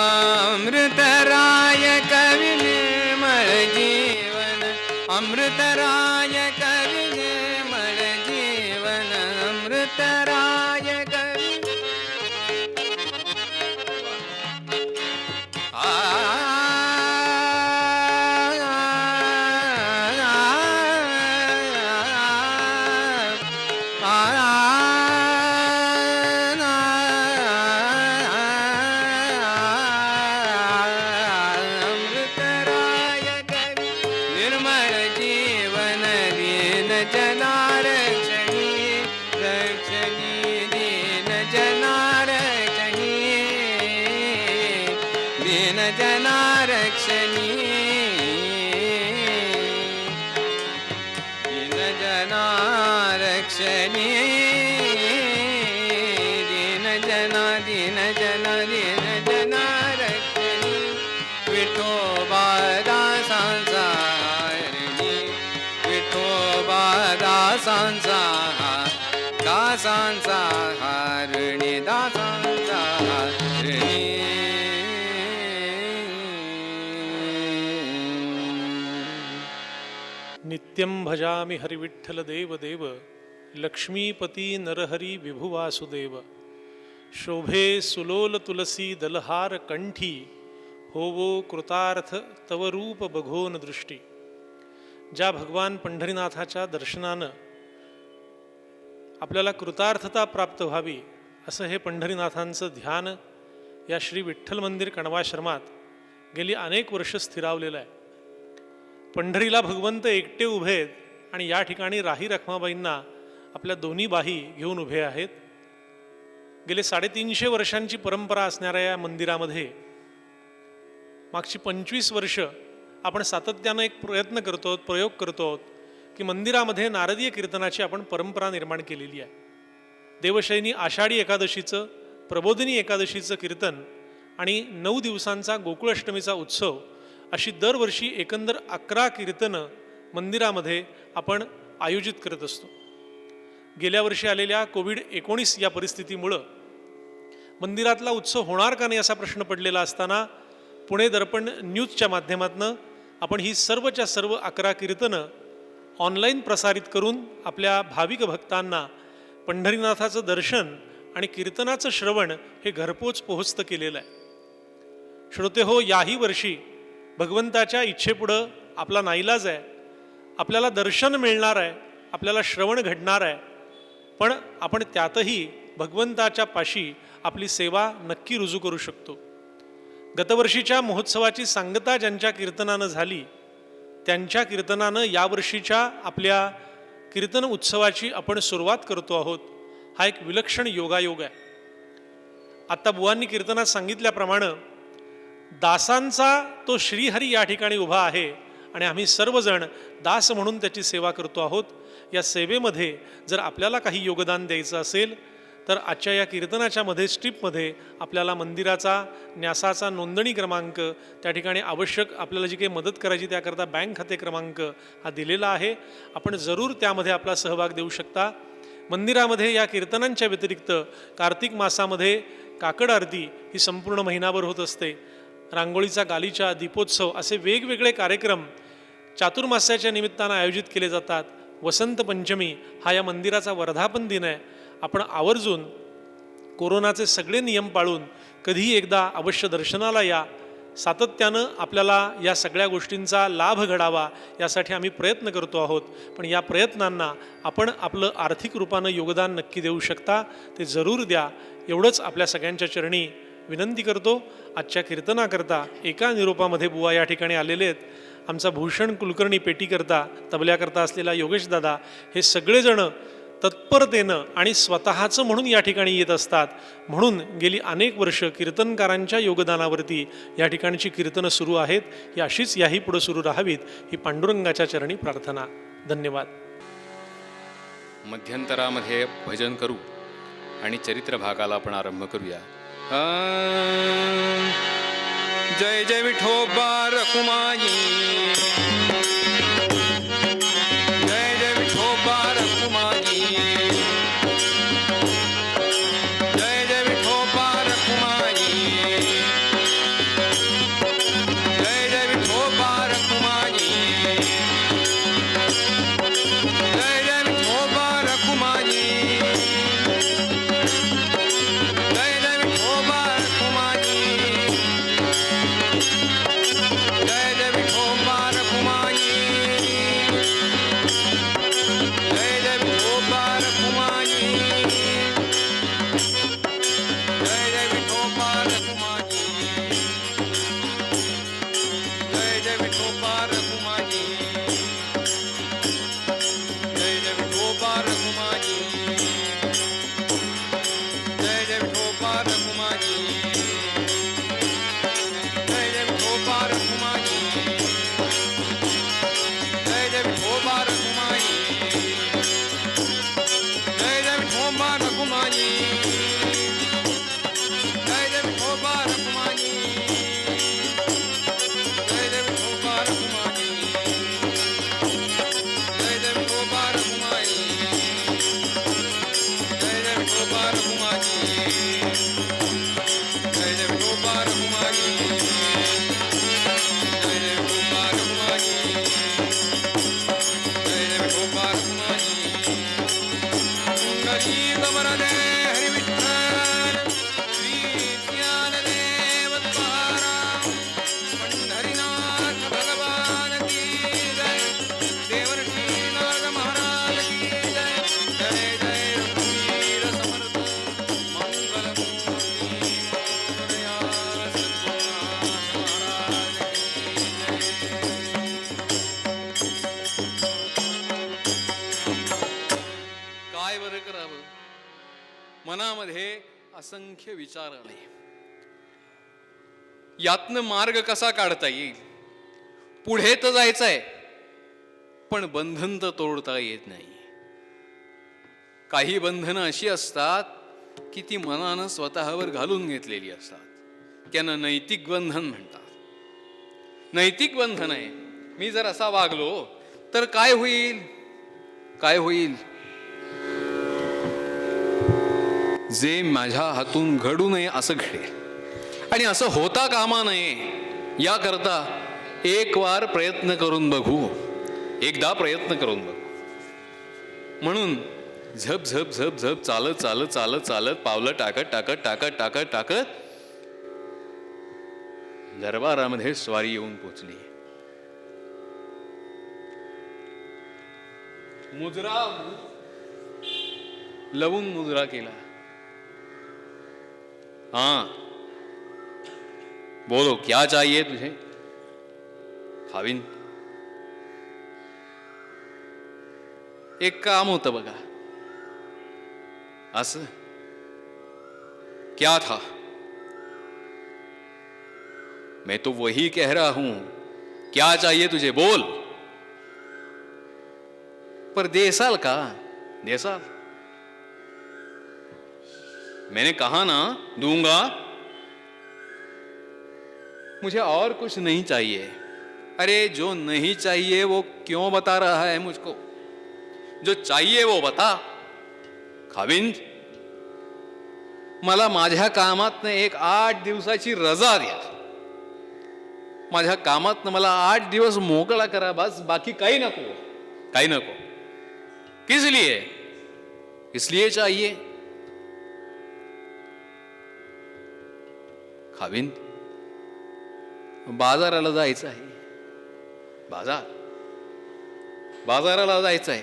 अमृतराय कवि निर्मल जीवन, अमृतराय कवि निर्मल जीवन, अमृतराय कवि. रक्षणी दीन जना रक्षणी विठोबा दासांचा हरणी विठोबा दासांचा हरणी दासांचा हरणी. नित्यं भजामि हरिविठ्ठल देव देव लक्ष्मीपती नरहरी विभुवासुदेव. शोभे सुलोल तुलसी दलहार कंठी होवो कृतार्थ तव रूप बघोन दृष्टी. ज्या भगवान पंढरीनाथाच्या दर्शनानं आपल्याला कृतार्थता प्राप्त व्हावी असं हे पंढरीनाथांचं ध्यान या श्री विठ्ठल मंदिर कणवाश्रमात गेली अनेक वर्ष स्थिरावलेलं आहे. पंढरीला भगवंत एकटे उभे आहेत आणि या ठिकाणी राही रखमाबाईंना आपल्या दोन्ही बाही घेऊन उभे आहेत. गेले 350 वर्षांची परंपरा असणाऱ्या या मंदिरामध्ये मागची 25 वर्ष आपण सातत्यानं एक प्रयोग करतो की मंदिरामध्ये नारदीय कीर्तनाची आपण परंपरा निर्माण केलेली आहे. देवशयनी आषाढी एकादशीचं, प्रबोधिनी एकादशीचं कीर्तन आणि 9 दिवसांचा गोकुळाष्टमीचा उत्सव अशी दरवर्षी एकंदर 11 कीर्तनं मंदिरामध्ये आपण आयोजित करत असतो. गेल्या वर्षी आलेल्या कोविड-19 या परिस्थितीमुळं मंदिरातला उत्सव होणार का नाही असा प्रश्न पडलेला असताना पुणे दर्पण न्यूजच्या माध्यमातून आपण ही सर्वच्या सर्व 11 कीर्तनं ऑनलाईन प्रसारित करून आपल्या भाविक भक्तांना पंढरीनाथाचं दर्शन आणि कीर्तनाचं श्रवण हे घरपोच पोहोचतं केलेलं आहे. श्रोते हो, याही वर्षी भगवंताच्या इच्छेपुढं आपला नाईलाज आहे. आपल्याला दर्शन मिळणार आहे, आपल्याला श्रवण घडणार आहे, पण आपण त्यातही भगवंताच्या पाशी आपली सेवा नक्की रुजू करू शकतो. गतवर्षीच्या महोत्सवाची सांगता ज्यांच्या कीर्तनानं झाली त्यांच्या कीर्तनानं यावर्षीच्या आपल्या कीर्तन उत्सवाची आपण सुरुवात करतो आहोत. हा एक विलक्षण योगायोग आहे. आत्ता बुवांनी कीर्तनात सांगितल्याप्रमाणे दासांचा तो श्रीहरी या ठिकाणी उभा आहे आणि आम्ही सर्वजण दास म्हणून त्याची सेवा करतो आहोत. या सेवेमध्ये जर आपल्याला काही योगदान द्यायचं असेल तर आजच्या या कीर्तनाच्या मध्ये स्ट्रीपमध्ये आपल्याला मंदिराचा न्यासाचा नोंदणी क्रमांक, त्या ठिकाणी आवश्यक आपल्याला जी काही मदत करायची त्याकरता बँक खाते क्रमांक हा दिलेला आहे. आपण जरूर त्यामध्ये आपला सहभाग देऊ शकता. मंदिरामध्ये या कीर्तनांच्या व्यतिरिक्त कार्तिक मासामध्ये काकड आरती ही संपूर्ण महिनाभर होत असते. रांगोळीचा गालिचा, दीपोत्सव असे वेगवेगळे कार्यक्रम चातुर्मास्याच्या निमित्तानं आयोजित केले जातात. वसंत पंचमी हा या मंदिराचा वर्धापन दिन आहे. आपण आवर्जून कोरोनाचे सगळे नियम पाळून कधीही एकदा अवश्य दर्शनाला या. सातत्यानं आपल्याला या सगळ्या गोष्टींचा लाभ घडावा यासाठी आम्ही प्रयत्न करतो आहोत. पण या प्रयत्नांना आपण आपलं आर्थिक रूपानं योगदान नक्की देऊ शकता, ते जरूर द्या. एवढंच आपल्या सगळ्यांच्या चरणी विनंती करतो. आजच्या कीर्तनाकरता एका निरोपामध्ये बुवा या ठिकाणी आलेले आहेत. आमचा भूषण कुलकर्णी पेटीकरता, तबल्याकरता असलेला योगेश दादा, हे सगळेजण तत्परतेनं आणि स्वतःचं म्हणून या ठिकाणी येत असतात. म्हणून गेली अनेक वर्ष कीर्तनकारांच्या योगदानावरती या ठिकाणची कीर्तनं सुरू आहेत. ही अशीच याही पुढे सुरू राहावीत ही पांडुरंगाच्या चरणी प्रार्थना. धन्यवाद. मध्यंतरामध्ये भजन करू आणि चरित्र भागाला आपण आरंभ करूया. जय जय विठोबा रखुमाई, जय जय विठोबा रखुमाई, जय जय विठोबा रखुमाई, जय जय विठोबा रखुमाई, जय जय विठोबा रखुमाई, जय जय विठोबा रखुमाई, जय जय विठोबा रखुमाई. मनामध्ये असंख्य विचार आले. यातनं मार्ग कसा काढता येईल? पुढे तर जायचंय, पण बंधन तर तोडता येत नाही. काही बंधनं अशी असतात की ती मनानं स्वतःवर घालून घेतलेली असतात. त्यांना नैतिक बंधन म्हणतात. नैतिक बंधन आहे. मी जर असा वागलो तर काय होईल? काय होईल? जे माझ्या हातून घडू नये असं घडेल, आणि असं होता कामा नये याकरता एक वार प्रयत्न करून बघू, एकदा प्रयत्न करून बघू. म्हणून झप झप झप झप चालत चालत चालत चालत पावलं टाकत टाकत टाकत टाकत टाकत दरबारामध्ये स्वारी येऊन पोचली. मुजरा लवून मुजरा केला. हाँ बोलो, क्या चाहिए तुझे? खावीन. एक काम होतं बघा असं. क्या था? मैं तो वही कह रहा हूं, क्या चाहिए तुझे, बोल. पर देसाल का? देसाल. मैंने कहा ना दूंगा. मुझे और कुछ नहीं चाहिए. अरे जो नहीं चाहिए वो क्यों बता रहा है मुझको? जो चाहिए वो बता. खाविंद, मला माझ्या कामातनं एक 8 दिवसाची रजा द्या. माझ्या कामातनं मला 8 दिवस मोकळा करा बस, बाकी काही नको, काही नको. किस लिए? इसलिए चाहिए. खाविंद, बाजाराला जायचं आहे. बाजाराला जायचं आहे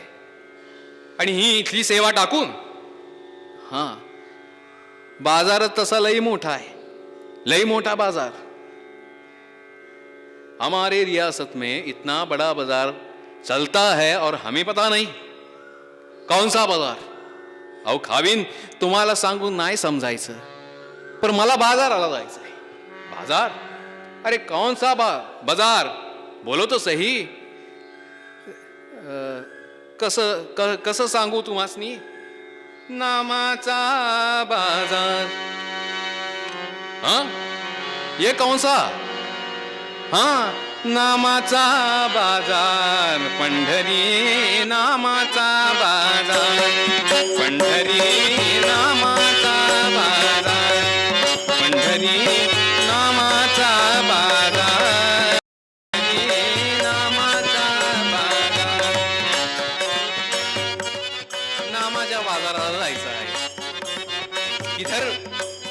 आणि ही इथली सेवा टाकून. हां, बाजारात तसा लई मोठा आहे, लई मोठा बाजार. हमारे रियासत में इतना बड़ा बाजार चलता है और हमें पता नहीं. कौन सा बाजार? अहो खाविन, तुम्हाला सांगून नाही समजायचं, पर मला बाजाराला जायचं आहे. बाजार? अरे कौन सा बाजार? बोलो तो सही. कसं सांगू तुम्हासनी? नामाचा बाजार. हाँ, ये कौन सा? हाँ, नामाचा बाजार. पंढरी नामाचा बाजार. पंढरी नामाचा बाजार. पंढरी नामाचा बाजार. नामाचा बाजार. नामाच्या बाजाराला जायचं आहे.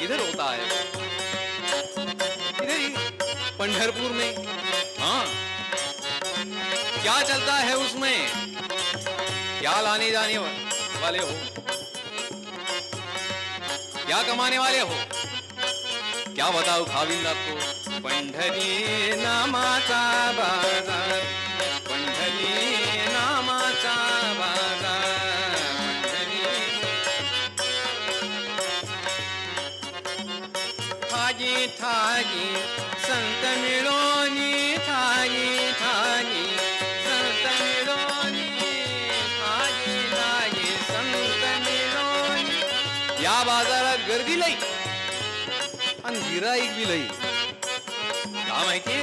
इधर होता है, इधर ही पंढरपुर में. हाँ, क्या चलता है उसमें? क्या लाने जाने वाले हो? क्या कमाने वाले हो? क्या बताओ खाविंद आपको? पंढरी नामाचा बाजार. पंढरी नामाचा बाजार. ठागी ठागी संत मिळोनी. ठागी ठागी संत मिळोनी. ठागी ठागी संत मिळोनी. या बाजारात गर्दी लई आणि गिराईक बी लई. का माहिती?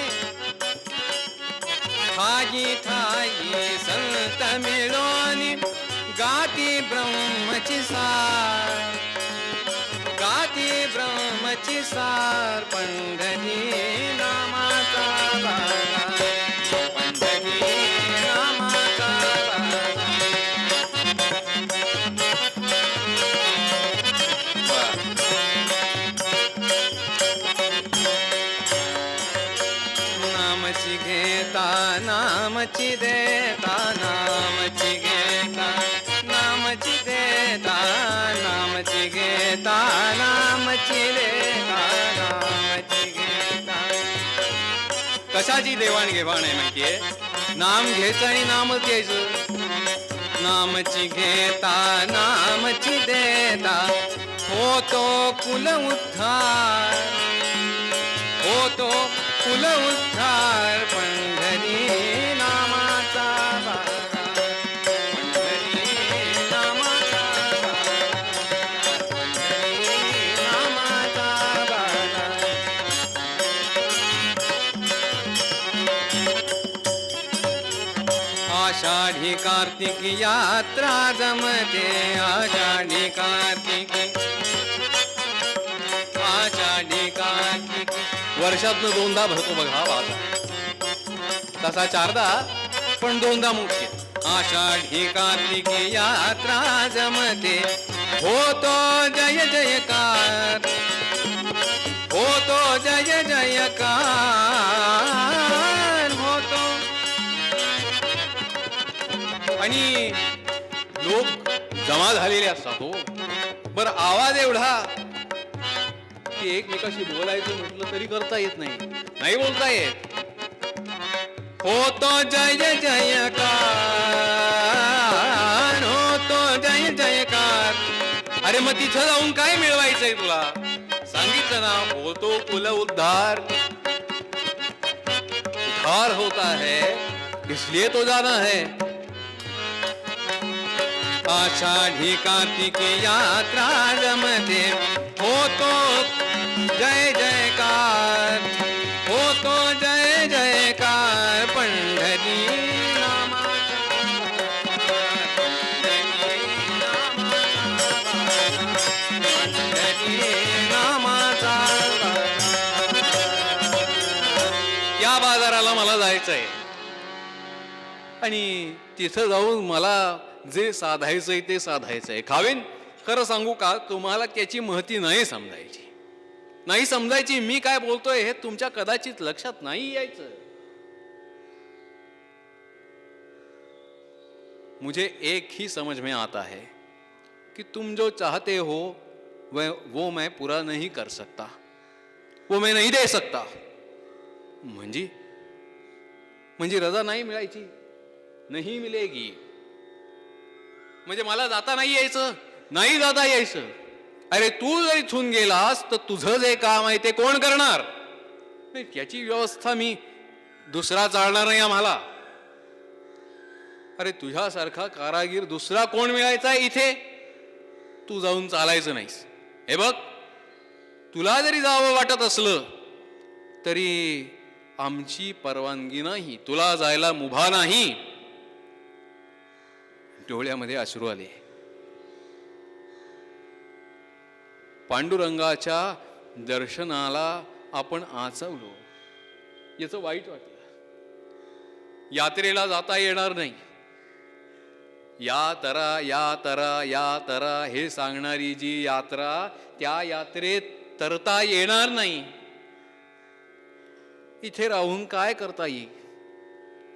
ठागी ठागी संत मिळोनी. गाती ब्रह्मची सार. गाती ब्रह्मची सार. पंढरी नामाचा बाजार. पंढरी नामाचा बाजार. नामची घेता नामची देता. नामची घेता नामची देता. नामची घेता नामची देता. नामची घेता. कशाची देवाणघेवाण आहे माहितीये? नाम घ्यायचं आणि नामच घ्यायचं. नामची घेता नामची देता. होतो कुल उद्धार, होतो कुल उद्धार, पंढरी नामाचा बारा, पंढरी नामाचा बारा, पंढरी नामाचा बारा. आषाढी कार्तिकी यात्रा जमते, आषाढी कार्तिकी, आषाढी कार्तिकी. वर्षातनं दोनदा भरतो बघा हा बाजार, तसा चारदा पण दोनदा मुख्य. आषाढी कार्तिकी यात्रा जमते, होतो जय जयकार, होतो जय जयकार, होतो. आणि लोक जमा झालेले असतात हो. बरं आवाज एवढा की एकमेकाशी बोलायचं म्हटलं तरी करता येत नाही, नाही बोलता येत. होतो जय जयकार, होतो जय जयकार. अरे मग तिथं जाऊन काय मिळवायचंय तुला? सांगितलं ना, होतो कुल उद्धार. उद्धार होता है इसलिए तो जाना है. आषाढी कार्तिकी यात्रा जमते, होतो जय जयकार, होतो जय जयकार, पंढरी नामाचा बारा, पंढरी नामाचा बारा, पंढरी नामाचा बारा. या बाजाराला मला जायचंय आणि तिथं जाऊन मला जे साधायचंय ते साधायचंय. खावेन, खरं सांगू का, तुम्हाला त्याची महती नाही समजायची, नाही समजायची. मी काय बोलतोय हे तुमच्या कदाचित लक्षात नाही यायचं. मुझे एक ही समझ में आता है कि तुम जो चाहते हो वो मैं पूरा नहीं कर सकता, वो मैं नहीं दे सकता. म्हणजे रजा नाही मिळायची, नाही मिलेगी. म्हणजे मला जाता नाही यायचं, नाही जाता यायचं. अरे तू जर इथून गेलास तर तुझं जे काम आहे ते कोण करणार? नाही, त्याची व्यवस्था मी दुसरा चालणार नाही आम्हाला. अरे तुझ्यासारखा कारागीर दुसरा कोण मिळायचा इथे? तू जाऊन चालायचं नाहीस. हे बघ, तुला जरी जावं वाटत असलं तरी आमची परवानगी नाही, तुला जायला मुभा नाही. डोळ्यामध्ये अश्रू आले. पांडुरंगाच्या दर्शनाला आपण आचवलो, याचं वाईट वाटलं. यात्रेला जाता येणार नाही. या तरा या तरा या तरा हे सांगणारी जी यात्रा, त्या यात्रेत तरता येणार नाही. इथे राहून काय करता येईल?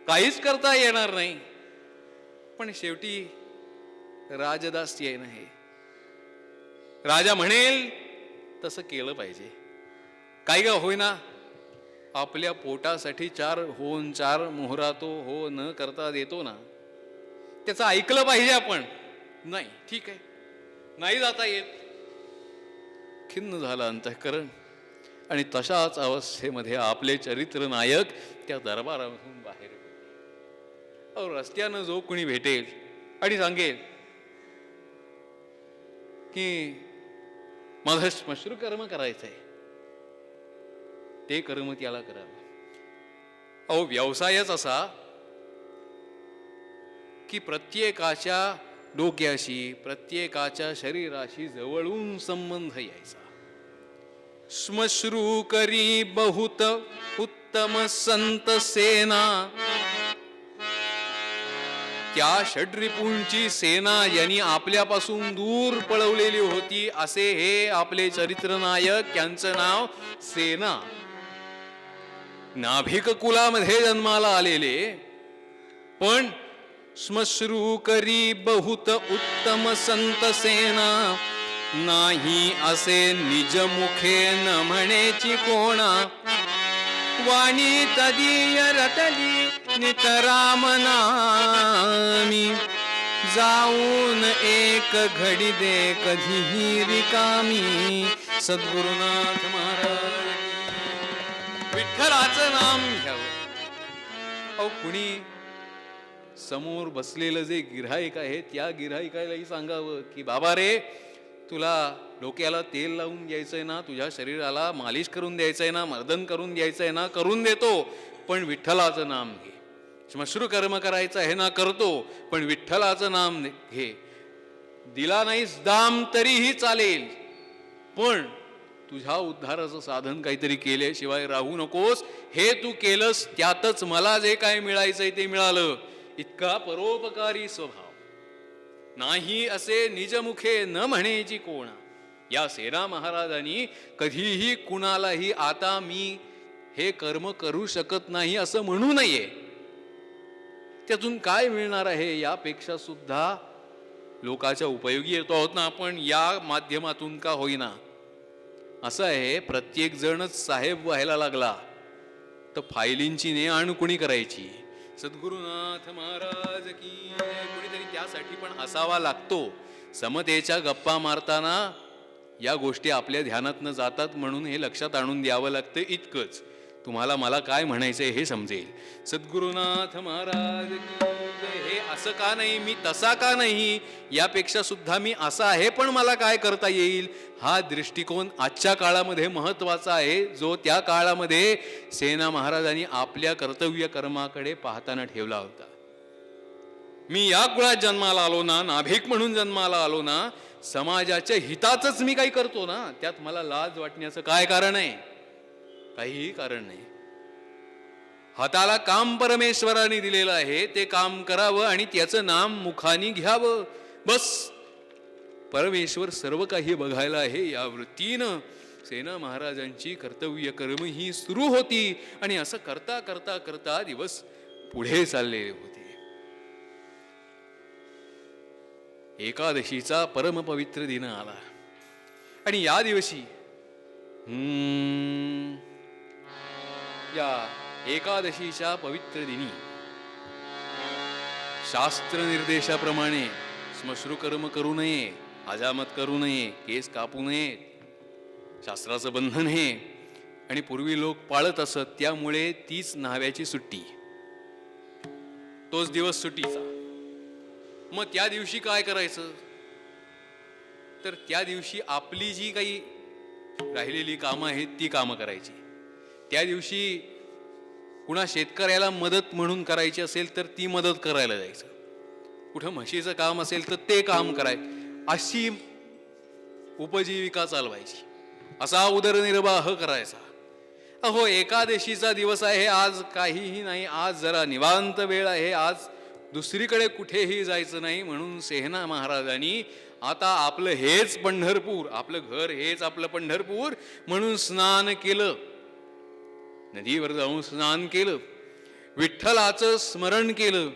काहीच करता येणार नाही. पण शेवटी राजदासी आहे ना हे. राजा म्हणेल तसं केलं पाहिजे. काय ग होईना, आपल्या पोटासाठी चार मोहरा तो हो न करता देतो ना, त्याचं ऐकलं पाहिजे आपण. नाही, ठीक आहे, नाही जाता येत. खिन्न झालं अंतःकरण आणि तशाच अवस्थेमध्ये आपले चरित्र नायक त्या दरबारामधून बाहेर पडले. रस्त्यानं जो कोणी भेटेल आणि सांगेल की माझं श्मश्रू कर्म करायचंय, ते कर्म त्याला करावं. व्यवसायच असा की प्रत्येकाच्या डोक्याशी, प्रत्येकाच्या शरीराशी जवळून संबंध यायचा. श्मश्रू करी बहुत उत्तम संत सेना, त्या षड्रिपूंची सेना यांनी आपल्यापासून दूर पळवलेली होती. असे हे आपले चरित्र नायक, यांचं नाव सेना. नाभिक कुलामध्ये जन्माला आलेले, पण श्मश्रू करी बहुत उत्तम संत सेना, नाही असे निज मुखे न म्हणेची कोणा, वाणी तदीय रटली नितराम नामी, जाऊन एक घडी दे कधीही रिकामी. सद्गुरुनाथ महाराज विठ्ठलाचं नाम घ्यावं. अहो कुणी समोर बसलेलं जे गिऱ्हाईक आहे त्या गिऱ्हाईकालाही सांगावं की बाबा रे, तुला डोक्याला तेल लावून द्यायचंय ना, तुझ्या शरीराला मालिश करून द्यायचंय ना, मर्दन करून द्यायचंय ना, करून देतो, पण विठ्ठलाचं नाम घे. श्मश्रू कर्म करायचं आहे ना, करतो, पण विठ्ठलाचं नाम घे. दिला नाहीस दाम तरीही चालेल, पण तुझ्या उद्धाराचं साधन काहीतरी केल्याशिवाय राहू नकोस. हे तू केलंस त्यातच मला जे काय मिळायचंय ते मिळालं. इतका परोपकारी स्वभाव नाही असे निजमुखे न म्हणेची कोण. या सेना महाराजांनी कधीही कुणालाही आता मी हे कर्म करू शकत नाही असं म्हणू नये. त्यातून काय मिळणार आहे यापेक्षा सुद्धा लोकांच्या उपयोगी येतो आहोत ना आपण या माध्यमातून का होईना. असं आहे, प्रत्येक जणच साहेब व्हायला लागला तर फायलींची ने कुणी करायची. सद्गुरुनाथ महाराज की. कुणीतरी त्यासाठी पण असावा लागतो. समतेच्या गप्पा मारताना या गोष्टी आपल्या ध्यानात न जातात, म्हणून हे लक्षात आणून द्यावं लागतं. इतकंच. तुम्हाला मला काय म्हणायचंय हे समजेल. सद्गुरुनाथ महाराज की. हे असं का नाही, मी तसा का नाही, यापेक्षा सुद्धा मी असा आहे पण मला काय करता येईल, हा दृष्टिकोन आजच्या काळामध्ये महत्वाचा आहे, जो त्या काळामध्ये सेना महाराजांनी आपल्या कर्तव्य कर्माकडे पाहताना ठेवला होता. मी या कुळात जन्माला आलो ना, नाभिक म्हणून जन्माला आलो ना, समाजाच्या हिताचंच मी काही करतो ना, त्यात मला लाज वाटण्याचं काय कारण आहे? काहीही कारण नाही. हाताला काम परमेश्वराने दिलेलं आहे, ते काम करावं आणि त्याचं नाम मुखानी घ्यावं, बस. परमेश्वर सर्व काही बघायला आहे. या वृत्तीनं सेना महाराजांची कर्तव्य कर्म ही सुरू होती आणि असं करता करता करता दिवस पुढे चाललेले होते. एकादशीचा परमपवित्र दिन आला आणि या दिवशी या एकादशीच्या पवित्र दिनी शास्त्र निर्देशाप्रमाणे श्मश्रू कर्म करू नये, हजामत करू नये, केस कापू नये, शास्त्राचं बंधन हे. आणि पूर्वी लोक पाळत असत, त्यामुळे तीच न्हाव्याची सुट्टी, तोच दिवस सुट्टीचा. मग त्या दिवशी काय करायचं, तर त्या दिवशी आपली जी काही राहिलेली कामं आहेत ती कामं करायची. त्या दिवशी कुणा शेतकऱ्याला मदत म्हणून करायची असेल तर ती मदत करायला जायचं, कुठं म्हशीचं काम असेल तर ते काम करायचं, अशी उपजीविका चालवायची, असा उदरनिर्वाह करायचा. अहो एकादशीचा दिवस आहे, आज काहीही नाही, आज जरा निवांत वेळ आहे, आज दुसरीकडे कुठेही जायचं नाही, म्हणून सेना महाराजांनी आता आपलं हेच पंढरपूर, आपलं घर हेच आपलं पंढरपूर म्हणून स्नान केलं, नदीवर जाऊन स्नान केलं, विठ्ठलाचं स्मरण केलं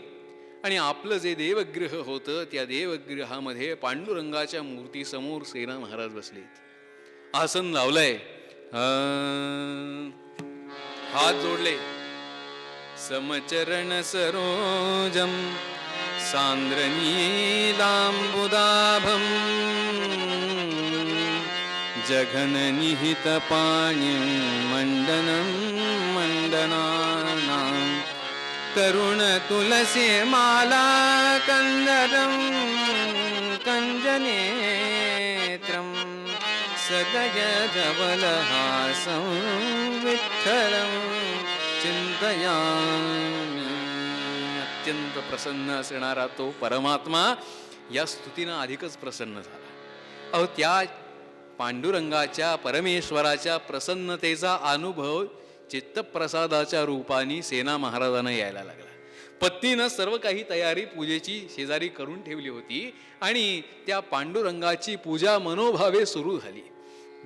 आणि आपलं जे देवगृह होतं त्या देवगृहामध्ये पांडुरंगाच्या मूर्तीसमोर सेना महाराज बसलेत, आसन लावलंय, हात जोडले. समचरण सरोजम सांद्र नीलांबुदाभम जघन निहित पाणिं मंडनं मंडनानां तरुण तुलसी माला कंदरं कंजनेत्रं सदय धवलहासं विठ्ठलं चिंतयामि. अत्यंत प्रसन्न असणारा तो परमात्मा या स्तुतीनं अधिकच प्रसन्न झाला. अहो त्या पांडुरंगाच्या परमेश्वराच्या प्रसन्नतेचा अनुभव चित्तप्रसादाच्या रूपाने सेना महाराजांना यायला लागला. पत्नीनं सर्व काही तयारी पूजेची शेजारी करून ठेवली होती आणि त्या पांडुरंगाची पूजा मनोभावे सुरू झाली.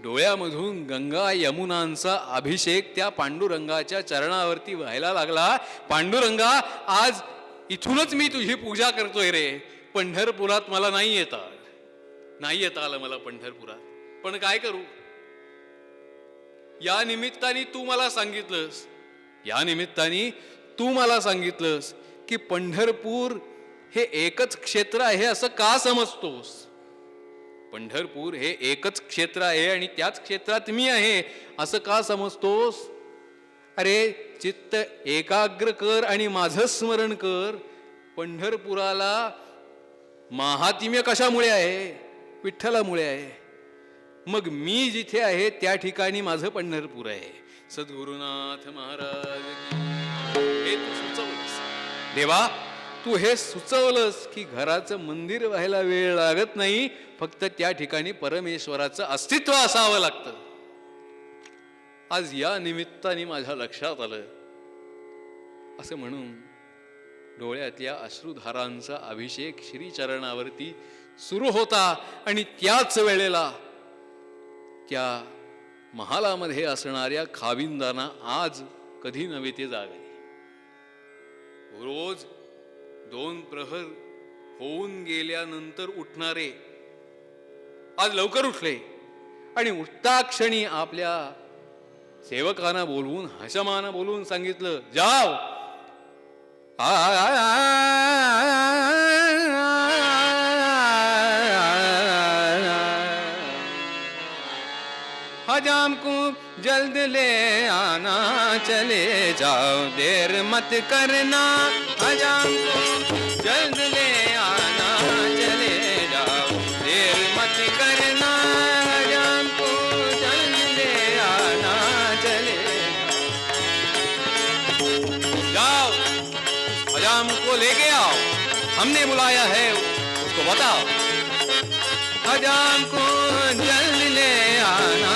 डोळ्यामधून गंगा यमुनांचा अभिषेक त्या पांडुरंगाच्या चरणावरती व्हायला लागला. पांडुरंगा, आज इथूनच मी तुझी पूजा करतोय रे. पंढरपुरात मला नाही येता आलं मला पंढरपुरात, पण काय करू, या निमित्ताने तू मला सांगितलंस की पंढरपूर हे एकच क्षेत्र आहे असं का समजतोस? पंढरपूर हे एकच क्षेत्र आहे आणि त्याच क्षेत्रात मी आहे असं का समजतोस? अरे चित्त एकाग्र कर आणि माझं स्मरण कर. पंढरपुराला महात्म्य कशामुळे आहे? विठ्ठलामुळे आहे. मग मी जिथे आहे त्या ठिकाणी माझं पंढरपूर आहे. सद्गुरुनाथ महाराज हे तू सुचवलंस देवा, तू हे सुचवलंस की घराचं मंदिर व्हायला वेळ लागत नाही, फक्त त्या ठिकाणी परमेश्वराचं अस्तित्व असावं लागतं. आज या निमित्ताने माझ्या लक्षात आलं. असं म्हणून डोळ्यातल्या अश्रुधारांचा अभिषेक श्रीचरणावरती सुरू होता आणि त्याच वेळेला त्या महालामध्ये असणाऱ्या खाविंदांना आज कधी नव्हे ते जाग आली. रोज 2 प्रहर होऊन गेल्यानंतर उठणारे आज लवकर उठले आणि उठता क्षणी आपल्या सेवकांना बोलवून हशमानं बोलवून सांगितलं, जाव हजाम को जल्द ले आना, चले जाओ देर मत करना. हजाम को जल्द ले आना, चले जाओ देर मत करना. हजाम को जल्द ले आना, चले जाओ हजाम को लेके आओ, हमने बुलाया है उसको बताओ. हजाम को जल्द ले आना,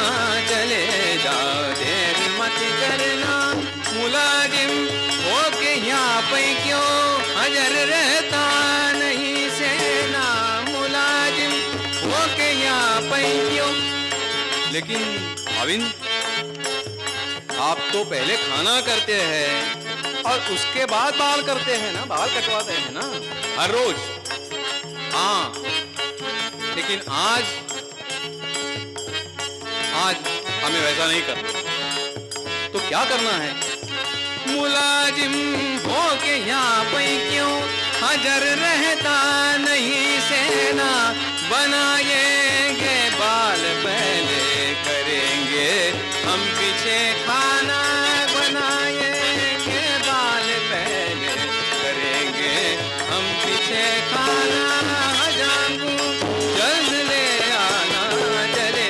चले जाओ देर मत करना. मुलाजिम होके यहाँ पे क्यों हाजिर रहता नहीं सेना. मुलाजिम होके यहाँ पे क्यों. लेकिन भाविन, आप तो पहले खाना करते हैं और उसके बाद बाल करते हैं ना, बाल कटवाते हैं ना हर रोज. हाँ, लेकिन आज हमें वैसा नहीं करना. तो क्या करना है? मुलाजिम होके यहाँ पे क्यों हाजिर रहता नहीं सेना. बनाएंगे बाल पहले करेंगे हम पीछे खाना. बनाएंगे बाल पहले करेंगे हम पीछे खाना. हजाम को जल्द ले आना, चले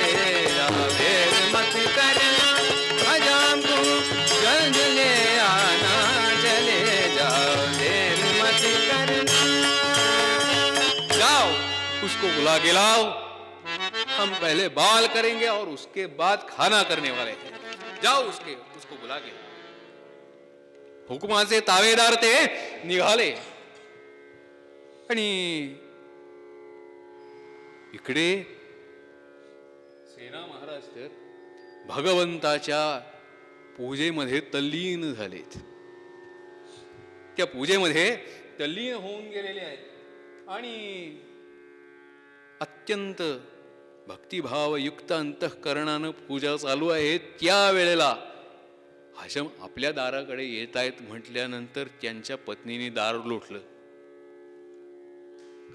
जाओ देर मत करना. हजाम को जल्द ले आना, चले जाओ देर मत करना. जाओ उसको बुला के लाओ, हम पहले बाल करेंगे और उसके बाद खाना करने वाले हैं. जाओ उसको बुला के लाओ. हुकुमाचे तावेदार ते निघाले आणि इकडे सेना महाराज तर भगवंताच्या पूजेमध्ये तल्लीन झालेत. त्या पूजेमध्ये तल्लीन होऊन गेलेले आहेत आणि अत्यंत भक्तिभावयुक्त अंतःकरणानं पूजा चालू आहे. त्या वेळेला हशम आपल्या दाराकडे येत आहेत म्हटल्यानंतर त्यांच्या पत्नीने दार लोटलं.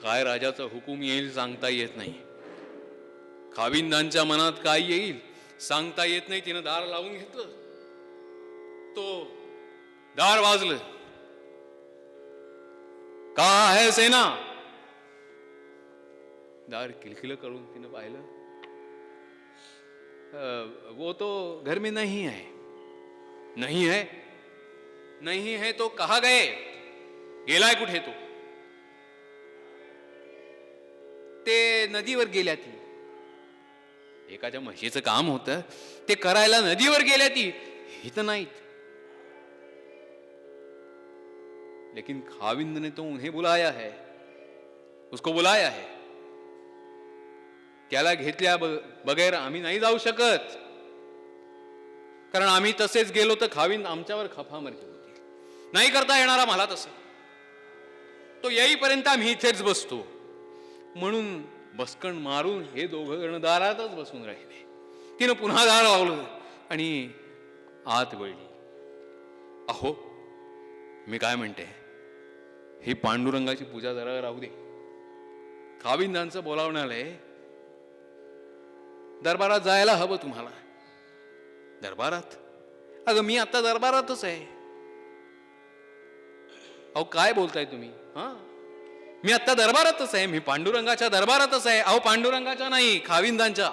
काय राजाचा हुकूम येईल सांगता येत नाही. खाविंदांच्या मनात काय येईल सांगता येत नाही. तिनं दार लावून घेतलं. तो दार वाजलं. का आहे सेना? दार किलकिल करून तिनं पाहिलं. वो तो घर में नहीं है. नहीं है? नहीं है तो कहा गए? गेलाय कुठे तो? ते नदीवर गेल्या ती. एकाच्या म्हशीचं काम होतं ते करायला नदीवर गेल्या ती. इथं नाहीत. लेकिन खाविंद ने तो उन्हें बुलाया है, उसको बुलाया है. त्याला घेतल्या बगैर आम्ही नाही जाऊ शकत, कारण आम्ही तसेच गेलो तर खाविंद आमच्यावर खफामर्जी होती. नाही करता येणारा मला तसं. तो येईपर्यंत आम्ही इथेच बसतो. म्हणून बसकण मारून हे दोघं जण दारातच बसून राहिले. तिनं पुन्हा दार लावलं आणि आत वळली. अहो, मी काय म्हणते, ही पांडुरंगाची पूजा जरा राहू दे. खाविंदांचं बोलावणं आलंय. दरबारात जायला हवं तुम्हाला. दरबारात? अगं मी आता दरबारातच आहे. अहो काय बोलताय तुम्ही? हा, मी आता दरबारातच आहे. मी पांडुरंगाच्या दरबारातच आहे. अहो पांडुरंगाच्या नाही, खाविंदांच्या.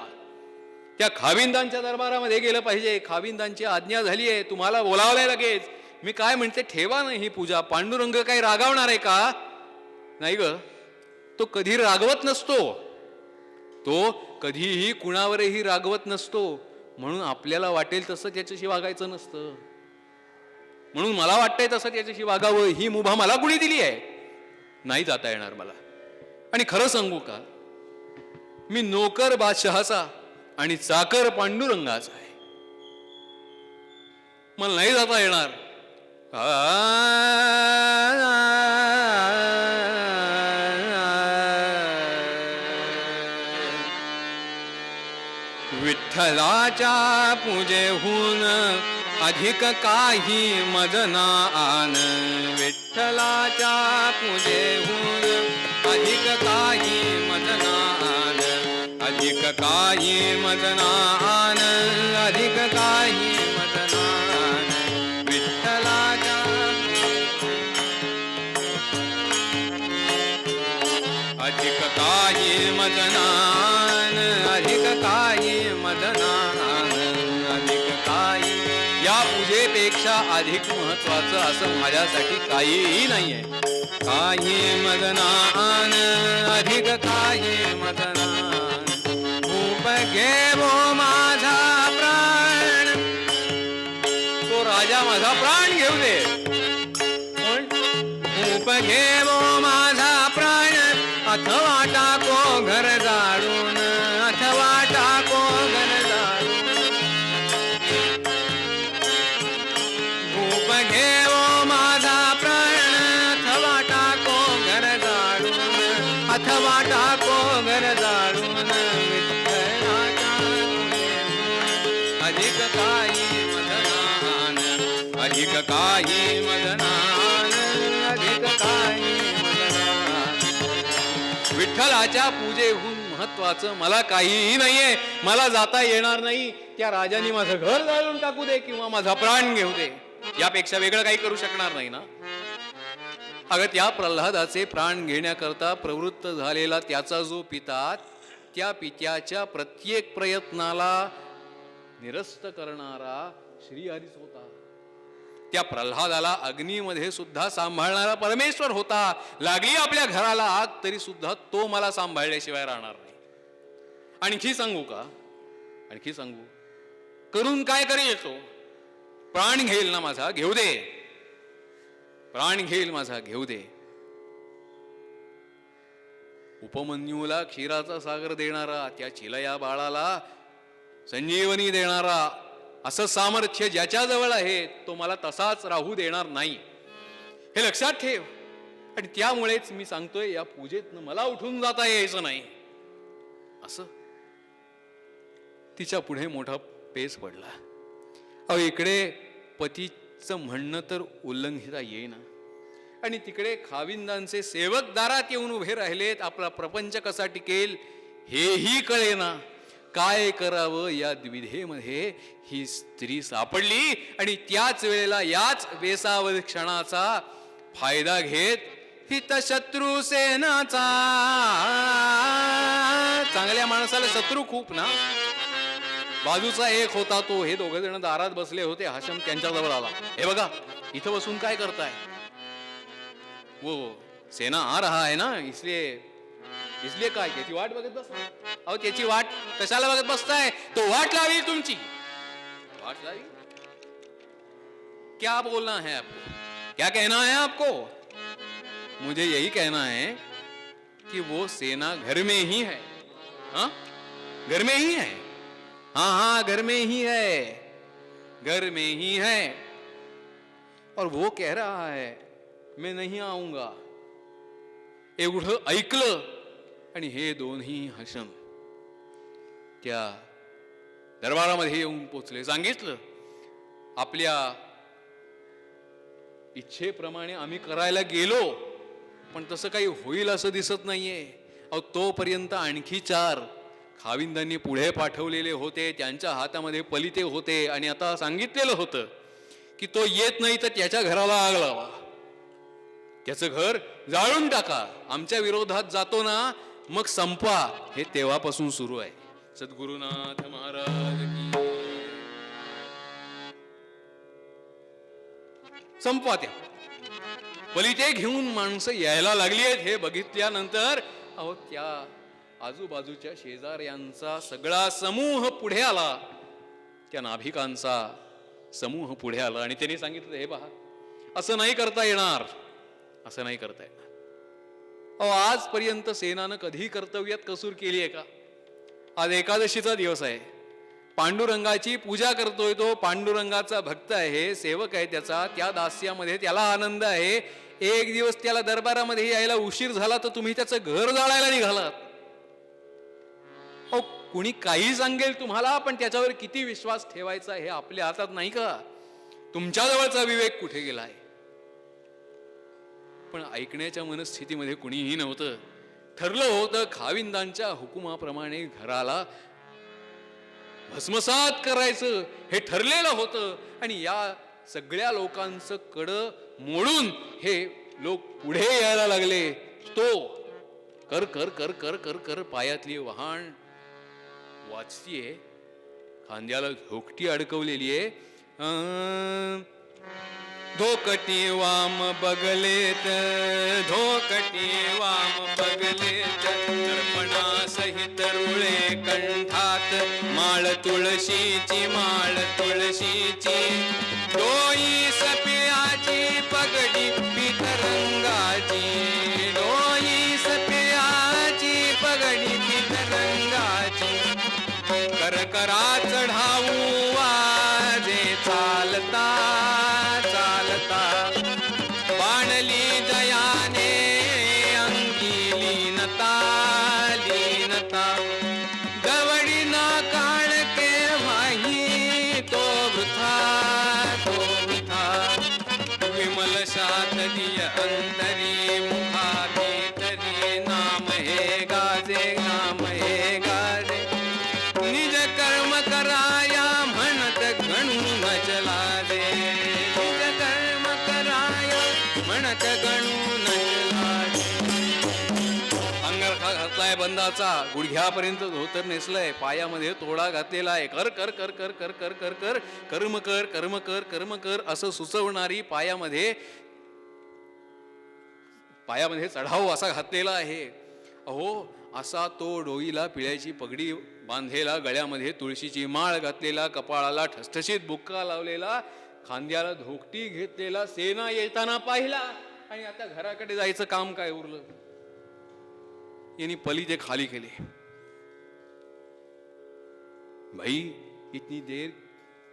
त्या खाविंदांच्या दरबारामध्ये गेलं पाहिजे. खाविंदांची आज्ञा झाली आहे, तुम्हाला बोलावलंय लगेच. मी काय म्हणते, ठेवा ना ही पूजा. पांडुरंग काही रागावणार आहे का? नाही ग, तो कधी रागवत नसतो. तो कधीही कुणावरही रागवत नसतो. म्हणून आपल्याला वाटेल तसं त्याच्याशी वागायचं नसतं. म्हणून मला वाटतंय तसं त्याच्याशी वागावं, ही मुभा मला कुणी दिली आहे? नाही जाता येणार मला. आणि खरं सांगू का, मी नोकर बादशहाचा आणि चाकर पांडुरंगाचा आहे. मला नाही जाता येणार. विठ्ठलाच्या पूजेहून अधिक काही मज ना आन. विठ्ठलाच्या पूजेहून अधिक काही मज ना आन. अधिक काही मज ना आन. अधिक काही मज ना आन. विठ्ठलाच्या अधिक काही मज ना आन. अधिक काही मज ना आन. अधिक काही. या पूजेपेक्षा अधिक महत्वाचं असं माझ्यासाठी काहीही नाहीये. काही मज ना आन. अधिक काही मज ना आन. भूप घेवो माझा प्राण. तो राजा माझा प्राण घेऊ दे. पण भूप घेवो माझा प्राण. अथवा टाको घर जाळून. अथवा टाको घर जाळून. भूप घेवो माझा प्राण. अथवा टाको घर जाळून. अथवा टाको घर जाळून. विठ्ठलाच्या अधिक काही मदनान. अधिक काही मदनान. अधिक काही मदनान. विठ्ठलाच्या पूजेहून महत्वाचं मला काहीही नाहीये. मला जाता येणार नाही. त्या राजाने माझं घर जाळून टाकू दे किंवा माझा प्राण घेऊ दे, यापेक्षा वेगळं काही करू शकणार नाही ना. अगं त्या प्रल्हादाचे प्राण घेण्याकरता प्रवृत्त झालेला त्याचा जो पिता, त्या पित्याच्या प्रत्येक प्रयत्नाला निरस्त करणारा श्रीहरीच होता. त्या प्रल्हादाला अग्नीमध्ये सुद्धा सांभाळणारा परमेश्वर होता. लागली आपल्या घराला आग तरी सुद्धा तो मला सांभाळल्याशिवाय राहणार नाही. आणखी सांगू का? आणखी सांगू? करून काय करेल तो? प्राण घेईल ना माझा, घेऊ दे. प्राण घेईल माझा, घेऊ दे. उपमन्यूला क्षीराचा सागर देणारा, त्या चिलया बाळाला संजीवनी देणारा, असं सामर्थ्य ज्याच्याजवळ आहे तो मला तसाच राहू देणार नाही, हे लक्षात ठेव. आणि त्यामुळेच मी सांगतोय, या पूजेतनं मला उठून जाता यायचं नाही. असं तिच्या पुढे मोठा पेस पडला. अहो इकडे पतीचं म्हणणं तर उल्लंघिता येईना, आणि तिकडे खाविंदांचे सेवक दारात येऊन उभे राहिलेत. आपला प्रपंच कसा टिकेल हेही कळेना. काय करावं या द्विधेमध्ये ही स्त्री सापडली. आणि त्याच वेळेला याच बेसावध क्षणाचा फायदा घेत हित शत्रू सेनाचा. चांगल्या माणसाला शत्रू खूप ना. बाजूचा एक होता तो, हे दोघे जण दारात बसले होते. हाशम त्यांच्याजवळ आला. हे बघा इथं बसून काय करताय? वो सेना आ रहा है ना, इसलिए काय त्याची वाट बघत बस. अहो त्याची वाट कशाला बघत बसताय? तो वाट लावी तुमची. वाट लावी? क्या बोलना है आपको? क्या कहना है आपको? मुझे यही कहना है कि वो सेना घर में ही है. हाँ घर में ही है. हाँ हाँ घर में ही है. घर में ही है. और वो कह रहा है मैं नहीं आऊंगा. एवढं ऐकलं आणि हे दोन्ही हशम त्या दरबारामध्ये येऊन पोचले. सांगितलं आपल्या इच्छेप्रमाणे आम्ही करायला गेलो पण तसं काही होईल असं दिसत नाहीये. अहो तोपर्यंत आणखी 4 खाविंदांनी पुढे पाठवलेले होते, त्यांच्या हातामध्ये पलिते होते आणि आता सांगितलेलं होतं की तो येत नाही तर त्याच्या घराला आग लावा, त्याचं घर जाळून टाका, आमच्या विरोधात जातो ना मग संपवा. हे तेव्हापासून सुरू आहे. सद्गुरुनाथ महाराज की संपवा. त्या पलिते घेऊन माणसं यायला लागली आहेत हे बघितल्यानंतर अहो त्या आजूबाजूच्या शेजाऱ्यांचा सगळा समूह पुढे आला, त्या नाभिकांचा समूह पुढे आला आणि त्यांनी सांगितलं हे पहा असं नाही करता येणार, असं नाही करता येणार. अहो आजपर्यंत सेनानं कधी कर्तव्यात कसूर केली आहे का? आज एकादशीचा दिवस आहे, पांडुरंगाची पूजा करतोय, तो पांडुरंगाचा भक्त आहे, सेवक आहे त्याचा, त्या दास्यामध्ये त्याला आनंद आहे. एक दिवस त्याला दरबारामध्ये यायला उशीर झाला तर तुम्ही त्याचं घर जाळायला निघालात. अहो कुणी काही सांगेल तुम्हाला, पण त्याच्यावर किती विश्वास ठेवायचा हे आपल्या हातात नाही का? तुमच्याजवळचा विवेक कुठे गेलाय? पण ऐकण्याच्या मनस्थितीमध्ये कुणीही नव्हतं. ठरलं होतं खाविंदांच्या हुकुमाप्रमाणे घराला भस्मसात करायचं, हे ठरलेलं होतं. आणि या सगळ्या लोकांचं कडं मोडून हे लोक पुढे यायला लागले. तो कर कर कर कर कर कर पायातली वहाण वाचतीये, खांद्याला धोकटी अडकवलेली आहे. धोकटी वाम बगलेत, धोकटी वाम बगलेत, दर्पणा सहित रुळे कंठात, माळ तुळशीची माळ तुळशीची, डोई सपियाची पगडी पितरंगाची, डोई सपियाची पगडी पितरंगाची, करकरा चढावू वाजे चालता चालता, बाणली जयाने अंगी लीनता लीनता, गवडी ना काळ केव्हाही तो वृथा तो वृथा, विमल शातलीय अंतरी मुखा भीतरी, नाम हे गाजे नाम हे गाजे, निज कर्म कराया म्हणत गणू नचला दे, निज कर्म कराया म्हणत गणू नचला दे. अंगरखा घातलाय बंदाचा, गुडघ्यापर्यंत धोतर नेसलंय, पायामध्ये तोडा घातलेला आहे. कर कर कर कर कर कर कर कर कर्म कर कर्म कर कर्म कर असं सुचवणारी पायामध्ये चढाव असा घातलेला आहे. अहो असा तो डोईला पिळ्याची पगडी बांधलेला, गळ्यामध्ये तुळशीची माळ घातलेला, कपाळाला ठसठशीत बुक्का लावलेला, खांद्याला धोकटी घेतलेला सेना येताना पाहिला. आणि आता घराकडे जायचं काम काय उरलं? यांनी पलिते खाली केले. भाई इतनी देर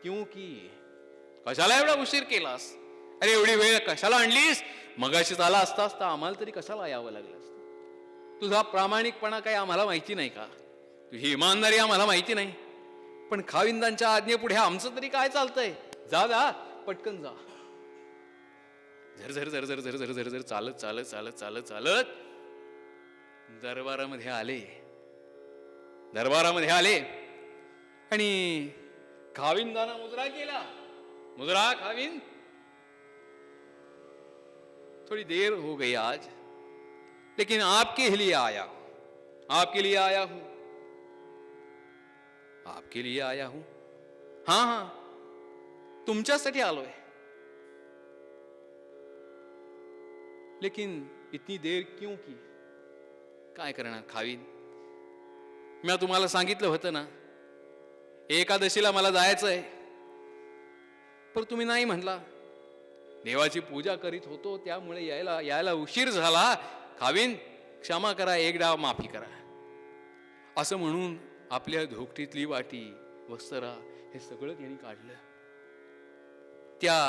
क्यों की? कशाला एवढा उशीर केलास? अरे एवढी वेळ कशाला आणलीस? मगाशीच आला असतास तर आम्हाला तरी कशाला यावं लागलं असतं? तुझा प्रामाणिकपणा काही आम्हाला माहिती नाही का? तुझी इमानदारी आम्हाला माहिती नाही? पण खाविंदांच्या आज्ञेपुढे आमचं तरी काय चालतंय? जा जा पटकन जा. झर झर झर झर झर झर झर झर चालत चालत चालत चालत चालत दरबारामध्ये आले. दरबारामध्ये आले आणि खाविंदांना मुजरा केला. मुजरा खाविंद, थोड़ी देर हो गई आज, लेकिन आपके लिए आया, आपके लिए आया हूं, आपके लिए आया हूं. हां हां तुमच्यासाठी आलोय. लेकिन इतनी देर क्यों की? काय करणार खावीन? मी तुम्हाला सांगितलं होतं ना एकादशीला मला जायचंय, पण तुम्ही नाही म्हणला. देवाची पूजा करीत होतो त्यामुळे यायला उशीर झाला. खावीन क्षमा करा, एकदा माफी करा. असं म्हणून आपल्या धोकटीतली वाटी वस्त्रा हे सगळं त्यांनी काढलं. त्या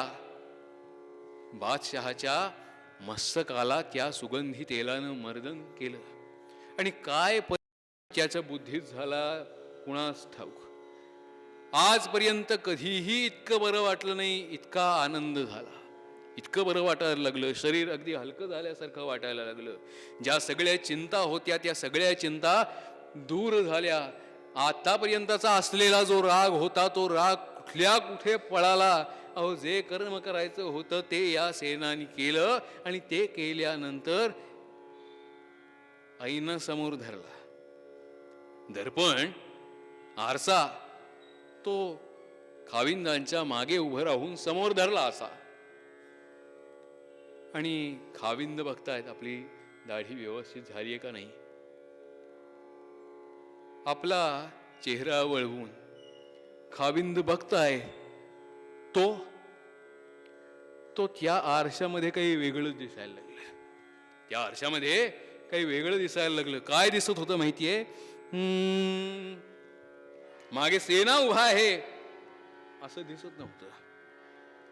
बादशहाच्या मस्तकाला त्या सुगंधी तेलानं मर्दन केलं आणि काय त्याच्या बुद्धीत झाला कुणास ठाऊक. आजपर्यंत कधीही इतकं बरं वाटलं नाही, इतका आनंद झाला. इतकं बरं वाटायला लागलं, शरीर अगदी हलकं झाल्यासारखं वाटायला लागलं. ज्या सगळ्या चिंता होत्या त्या सगळ्या चिंता दूर झाल्या. आतापर्यंतचा असलेला जो राग होता तो राग कुठल्या कुठे पळाला. अहो, जे कर्म करायचं होतं ते या सेनानी केलं आणि ते केल्यानंतर आईनं समोर धरला दर्पण, आरसा, तो खाविंदांच्या मागे उभं राहून समोर धरला असा. आणि खाविंद बघतायत आपली दाढी व्यवस्थित झाली आहे का नाही. आपला चेहरा वळवून खाविंद बघताय तो त्या आरशामध्ये काही वेगळं दिसायला लागलं. त्या आरशामध्ये काही वेगळं दिसायला लागलं. काय दिसत होतं माहितीये? मागे सेना उभा आहे असं दिसत नव्हतं.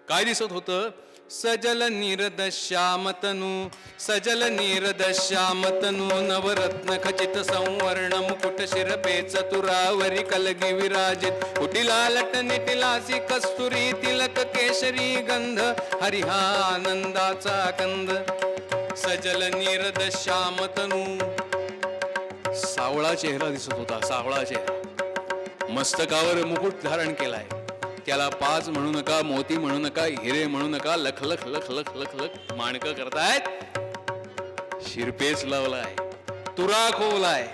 काय दिसत होतं? सजल नीरद श्यामतनु, सजल नीरद श्यामतनु, नवरत्न खचित संवर्ण मुकुट शिरपे चतुरावरी कलगी विराजित, कुटिला लट निटिलासी कस्तुरी तिलक केशरी गंध, हरिहा आनंदाचा कंद. सजल नीरद श्यामतनु, सावळा चेहरा दिसत होता, सावळा चेहरा. मस्तकावर मुकुट धारण केलाय. त्याला पाच म्हणू नका, मोती म्हणू नका, हिरे म्हणू नका, लख लख लख लख लख लख माणकं करतायत. शिरपेच लावलाय, तुरा खोवलाय.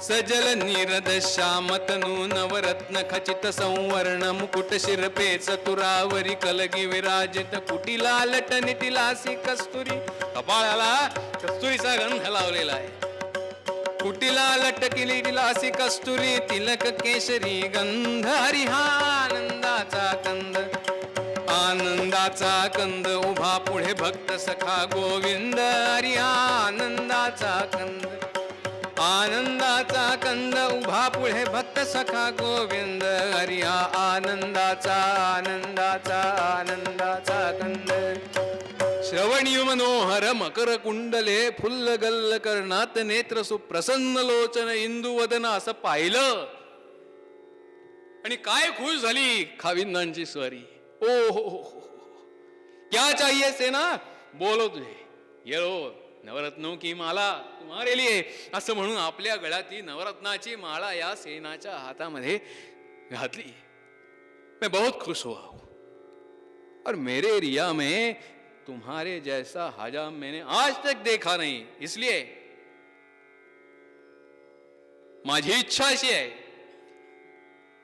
सजल नीरद श्यामतनु, नवरत्न खचित संवर्ण मुकुट शिरपे चतुरावरी कलगी विराजित, कुटिला लट निटिलासी कस्तुरी, कपाळाला कस्तुरीचा गंध लावलेला आहे. कुटिला लटकिली दिलासी कस्तुरी तिलक केशरी गंध, हरिहा आनंदाचा कंद. आनंदाचा कंद उभा पुढे भक्त सखा गोविंद, हरिहा आनंदाचा कंद. आनंदाचा कंद उभा पुढे भक्त सखा गोविंद, हरिहा आनंदाचा आनंदाचा आनंदाचा कंद. श्रवणी मनोहर मकर कुंडले फुल्ल गल्ल कर्णात नेत्र सुप्रसन्न लोचन इंदू वदन असं पाहिलं आणि काय खुश झाली खाविंदांची स्वारी. ओ हो, क्या चाहिए सेना, बोलो तुझे, ये लो नवरत्नों की माला तुम्हारे लिए, असं म्हणून आपल्या गळ्यातली नवरत्नाची माळा या सेनाच्या हातामध्ये घातली. मैं बहुत खुश हुआ हूं और मेरे रिया में तुम्हारे जैसा हजाम मैंने आज तक देखा नहीं, इसलिए माझी इच्छा अशी आहे,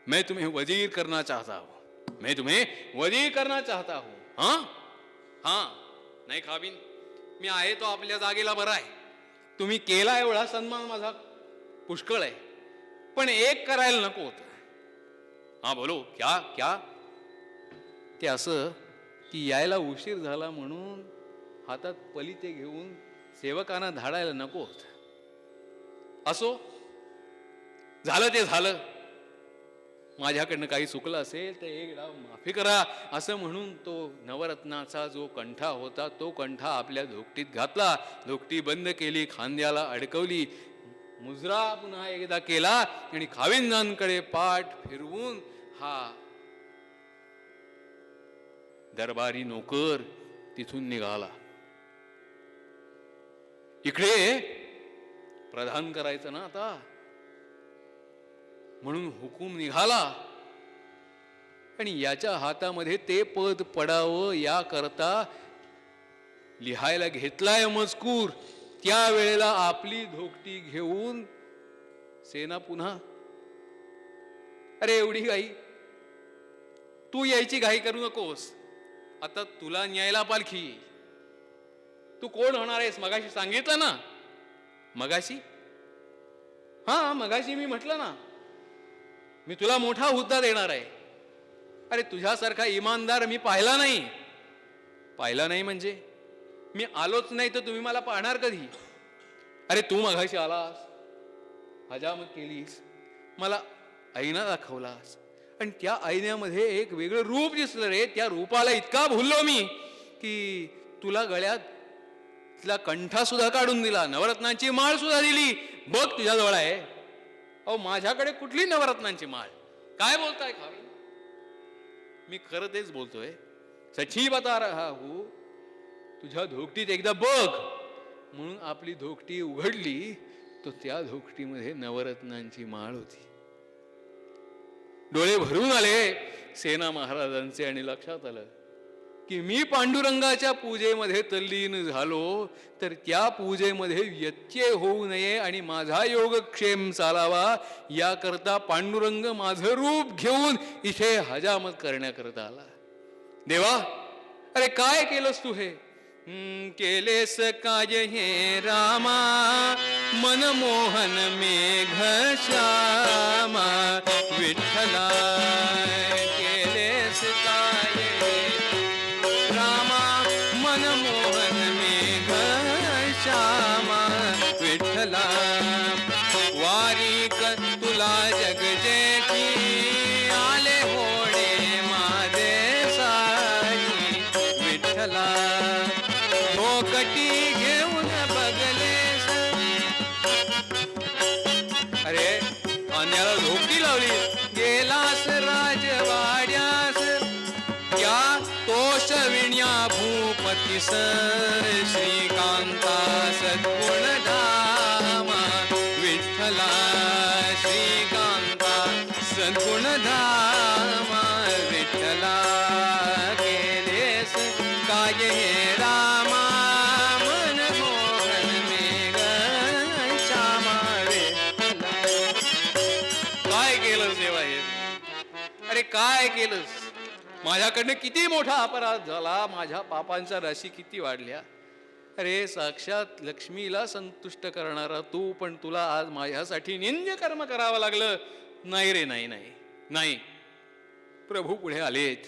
मैं तुम्हें वजीर करना चाहता हूं, मैं तुम्हें वजीर करना चाहता हूं. हां हां, नाही खाविंद, मी आहे तो आपल्या जागेला बरा आहे. तुम्ही केला एवढा सन्मान माझा पुष्कळ आहे, पण एक करायला नको होतं. हा बोलो, क्या क्या? ते असं की यायला उशीर झाला म्हणून हातात पलिते घेऊन सेवकांना धाडायला नको होत. असो, झालं ते झालं. माझ्याकडनं काही चुकलं असेल तर एक डाव माफी करा, असं म्हणून तो नवरत्नाचा जो कंठा होता तो कंठा आपल्या धोकटीत घातला. धोकटी बंद केली, खांद्याला अडकवली, मुजरा पुन्हा एकदा केला आणि खाविंदांकडे पाठ फिरवून हा दरबारी नोकर तिथून निघाला. इकडे प्रधान करायचं ना आता, म्हणून हुकूम निघाला आणि याच्या हातामध्ये ते पद पडावं याकरता लिहायला घेतलाय मजकूर. त्यावेळेला आपली धोकटी घेऊन सेना पुन्हा, अरे एवढी घाई, तू यायची घाई करू नकोस, आता तुला न्यायला पालखी. तू कोण होणार आहेस मगाशी सांगितलं ना? मगाशी? हा, मगाशी मी म्हटलं ना, मी तुला मोठा हुद्दा देणार आहे. अरे तुझ्यासारखा इमानदार मी पाहिला नाही. पाहिला नाही म्हणजे मी आलोच नाही तर तुम्ही मला पाहणार कधी? अरे तू मगाशी आलास, हजामत केलीस, मला आईना दाखवलास आणि त्या आईन्यामध्ये एक वेगळं रूप दिसलं रे. त्या रूपाला इतका भुललो मी की तुला गळ्यात तिला कंठा सुद्धा काढून दिला, नवरत्नांची माळ सुद्धा दिली. बघ तुझ्याजवळ आहे. अहो माझ्याकडे कुठली नवरत्नांची माळ? काय बोलताय खावी? मी खरं तेच बोलतोय. सची बता रहा हूं, तुझ्या धोकटीत एकदा बघ. म्हणून आपली धोकटी उघडली, तो त्या धोकटीमध्ये नवरत्नांची माळ होती. डोळे भरून आले सेना महाराजांचे आणि लक्षात आलं की मी पांडुरंगाच्या पूजेमध्ये तल्लीन झालो तर त्या पूजेमध्ये व्यत्यय होऊ नये आणि माझा योगक्षेम चालावा याकरता पांडुरंग माझं रूप घेऊन इथे हजामत करण्याकरता आला. देवा, अरे काय केलंस तू हे? केलेस काय हे रामा, मनमोहन मेघ श्यामा, विठ्ठला केलेस काय रामा, मनमोहन मेघ श्यामा, विठ्ठला वारीक तुला जग जेठी आले होणे माझे साई, विठ्ठला धोकटी घेऊन बघलेस. अरे अन्याला धोकटी लावली, गेलास राजवाड्यास, त्या तोषविण्या भूपतीस, श्रीकांता सद्गुण धामा, विठ्ठला श्रीकांता सद्गुण धामा, विठ्ठला केलेस काय हे रामा, मनमोहन मेघ श्यामा, विठ्ठला. काय केलंस देवा हे? अरे काय केलंस? माझ्याकडनं किती मोठा अपराध झाला, माझ्या पापांच्या राशी किती वाढल्या. अरे साक्षात लक्ष्मीला संतुष्ट करणारा तू, पण तुला आज माझ्यासाठी निंद्य कर्म करावं लागलं. नाही रे, नाही नाही नाही. प्रभू पुढे आलेत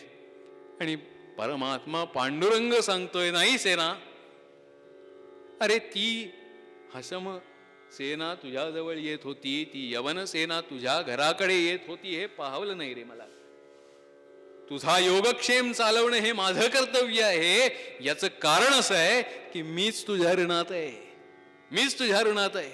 आणि परमात्मा पांडुरंग सांगतोय, नाही सेना, अरे ती हसम सेना तुझ्याजवळ येत होती, ती यवन सेना तुझ्या घराकडे येत होती, हे पाहवलं नाही रे मला. तुझा योगक्षेम चालवणं हे माझं कर्तव्य आहे. याचं कारण असं आहे की मीच तुझ्या ऋणात आहे, मीच तुझ्या ऋणात आहे.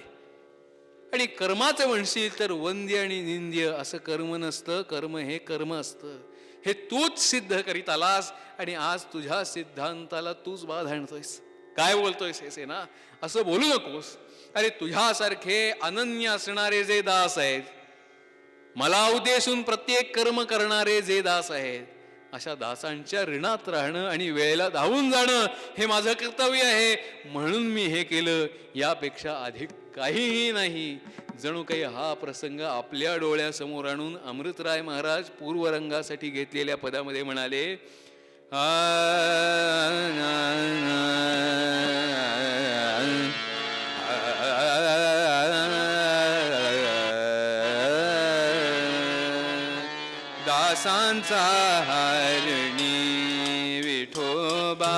आणि कर्माचं म्हणशील तर वंद्य आणि निंद्य असं कर्म नसतं, कर्म हे कर्म असतं. हे तूच सिद्ध करीत आलास आणि आज तुझ्या सिद्धांताला तूच बाध आणतोयस. काय बोलतोयस हे सेना? असं बोलू नकोस. अरे तुझ्यासारखे अनन्य असणारे जे दास आहेत, मला उद्देशून प्रत्येक कर्म करणारे जे दास आहेत, अशा दासांच्या ऋणात राहणं आणि वेळेला धावून जाणं हे माझं कर्तव्य आहे. म्हणून मी हे केलं, यापेक्षा अधिक काहीही नाही. जणू काही हा प्रसंग आपल्या डोळ्यासमोर आणून अमृतराय महाराज पूर्वरंगासाठी घेतलेल्या पदामध्ये म्हणाले, दासांचा हरणी विठोबा,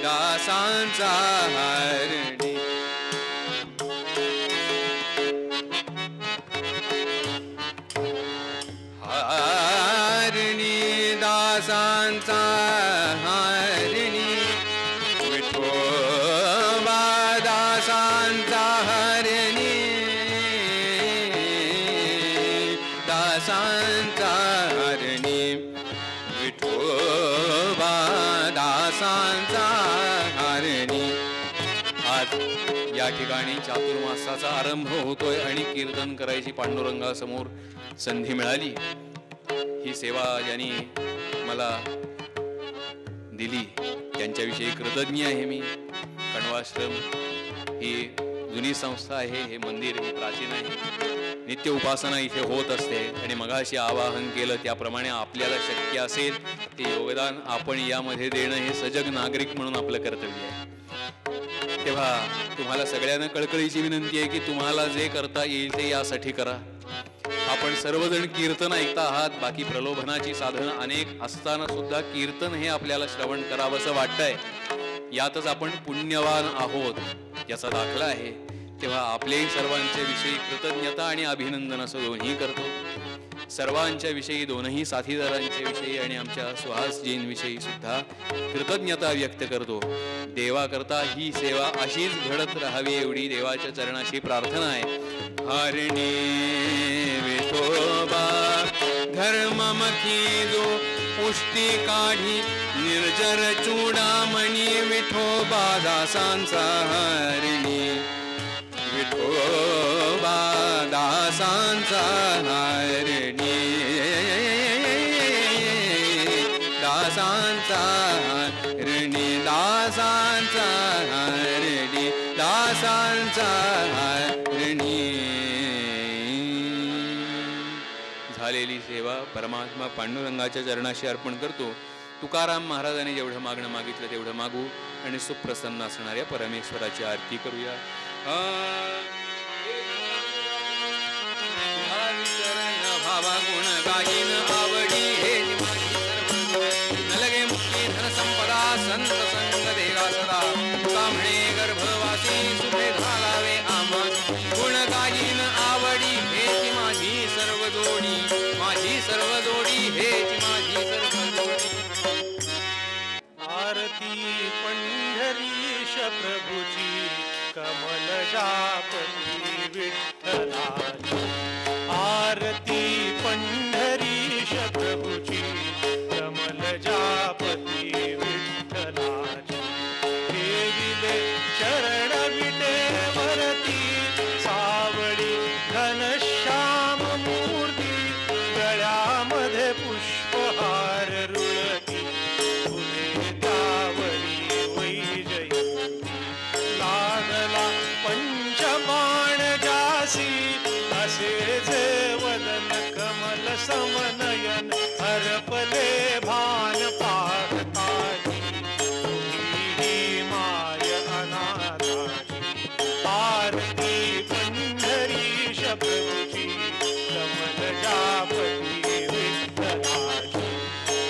दासांचा हरणी. हरणी दासांचा हरणी विठोबा, दासांचा हरणी, दासांचा हरणी विठोबा, दासांचा हरणी. आज या ठिकाणी चातुर्मासाचा आरंभ होतोय आणि कीर्तन करायची पांडुरंगासमोर संधी मिळाली. ही सेवा ज्यांनी मला दिली त्यांच्याविषयी कृतज्ञ आहे मी. कण्वाश्रम ही जुनी संस्था आहे, हे मंदिर ही प्राचीन आहे. नित्य उपासना इथे होत असते आणि मगाशी आवाहन केलं त्याप्रमाणे आपल्याला शक्य असेल ते योगदान आपण यामध्ये देणं हे सजग नागरिक म्हणून आपलं कर्तव्य आहे. तेव्हा तुम्हाला सगळ्यांना कळकळीची विनंती आहे की तुम्हाला जे करता येईल ते यासाठी करा. आपण सर्वजण कीर्तन ऐकता आहात, बाकी प्रलोभनाची साधनं अनेक असताना सुद्धा कीर्तन हे आपल्याला श्रवण करावंसं वाटतंय. यातच आपण पुण्यवान आहोत याचा दाखला आहे. तेव्हा आपलेही सर्वांच्या विषयी कृतज्ञता आणि अभिनंदन असं दोन्ही करतो. सर्वांच्या विषयी, दोनही साथीदारांच्या विषयी आणि आमच्या सुहासजींविषयी सुद्धा कृतज्ञता व्यक्त करतो. देवाकरता ही सेवा अशीच घडत राहावी एवढी देवाच्या चरणाशी प्रार्थना आहे. हरणी विठोबा धर्ममखी जो पुष्टी काढी निर्जर चूडामणी विठोबा दासांचा हरिणी विठोबा दासांचा हरिणी दासांचा हरिणी दासांचा हरिणी दासांचा हरिणी. झालेली सेवा परमात्मा पांडुरंगाच्या चरणाशी अर्पण करतो. तुकाराम महाराजांनी जेवढं मागणं मागितलं तेवढं मागू आणि सुप्रसन्न असणाऱ्या परमेश्वराची आरती करूया. भावा गुण गायीन आवडी हे नलगे मुक्ती धन संपदा संत संग देगा सदा. तुका म्हणे गर्भवासी सुखे घालावे आम्हा गुण गायीन आवडी हेची माझी सर्व जोडी माझी सर्व जोडी हेची माझी सर्व जोडी. आरती पंढरीश प्रभुची कमल जापती विठ्ठलाची. आरती पंढरीश प्रभुची कमल जापती विठ्ठलाची. देविले चरण विटेवरती सावळी घनश्याम मूर्ती. गळ्यामध्ये पुष्पहार रुळती फुले त्यावरी वैजयंती. लाडला पंचबाण जासी असे जे वदन कमल समनयन. हरपले भान पाहताही तुम्ही माय अनाथाची. आरती पंढरीश प्रभुची कमल जापती विठ्ठलाची.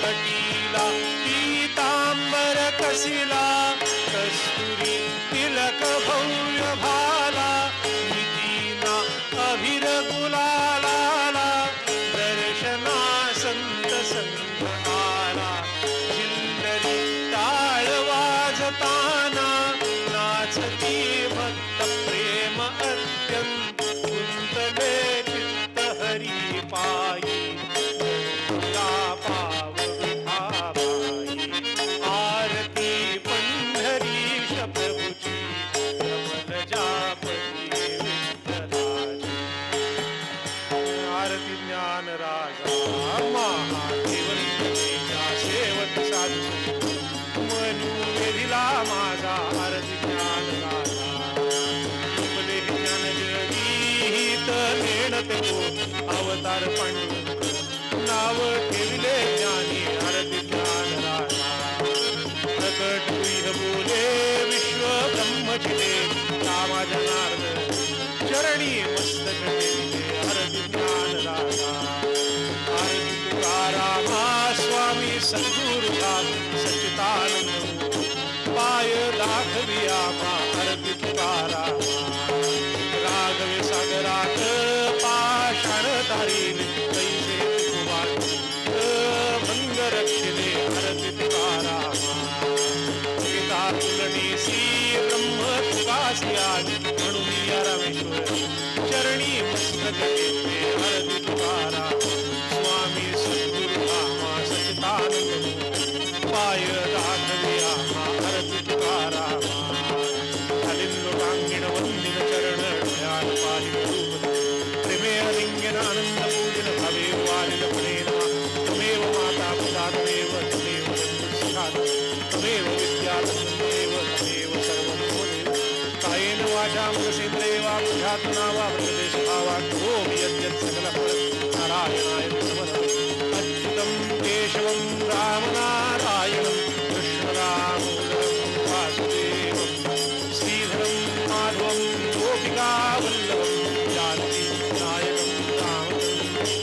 कटीला पीतांबर कसिला कस्तुरी तिलक भव्य भाला. नितीना अभिर गुलाला दर्शना संत संत आला. झिल्लरी टाळ वाजताना नाचती भक्त प्रेम अत्यंत. गुंतले चित्त हरी पायी गंगा पाव विठाबाई. आरती पंढरीश प्रभुची कमल जापती विठ्ठलाची. आरती ज्ञान राजा महादेवच्या सेवक साधू मनू वेधिला माझा. आरती ज्ञान राजा उपले ज्ञान जगीत नेणते को अवतार पांडुरंग. नाव ठेविले ज्ञानी आरती ज्ञान राजा. प्रकट तुह्य बोले विश्व ब्रह्मचिते रामा जनार्दन. चरणी मस्तक ठेविले आरती ज्ञान राजा. आरती तुकारामा स्वामी सद्गुरुला सच्चिदानंद. पाय दाखविया मा आरती तुकारामा. राघवे सागरात पाषाण धारिले कैसे तुवाट. भंग रक्षिले आरती तुकारामा. पिता तुलनीसी ब्रह्म तुकासी आदि म्हणून या रामेश्वर. चरणी मस्तक टेकले आरती तुकारामा. स्वामी सद्गुरु रामा सच्चिदानंद. पाय दाखविया मा आरती तुकारामा. अलिंगोटांगिण वंदिन चरण ध्यान पाहि रूप. प्रेमे अलिंगन आनंद पूजन भावे वारिल फणे नमः. त्वमेव माता पिता त्वमेव त्वमेव बन्धुसखा त्वमेव विद्या त्वमेव त्वमेव सर्वं मम देव. कायेन वाचा मनसेन्द्रिय वा बुद्ध्यात्मना वा प्रकृते स्वभावात् करोमि यद्यत् सकलफलं नारायणाय समर्पयामि. अच्युतं केशवं रामनारायणं कृष्णदामोदरं वासुदेवं. श्रीधरं माधवं गोपिकावल्लभं जानकी नायकं रामचन्द्रं.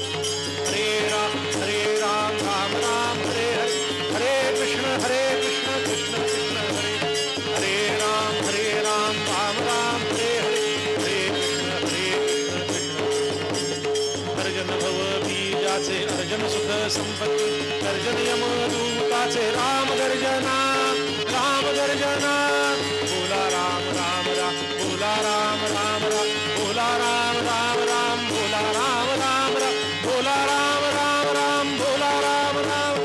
हरे राम राम राम हरे हरे. हरे कृष्ण कृष्ण कृष्ण हरे हरे. हरे राम राम राम हरे हरे. हरे कृष्ण कृष्ण. अर्जन भव बीजाचे अर्जन सुख संपत्ती. गर्जन यम दूताचे राम गर्जना राम गर्जना. बोला राम राम राम बोला राम राम राम बोला राम राम राम बोला राम राम राम बोला राम राम राम बोला राम राम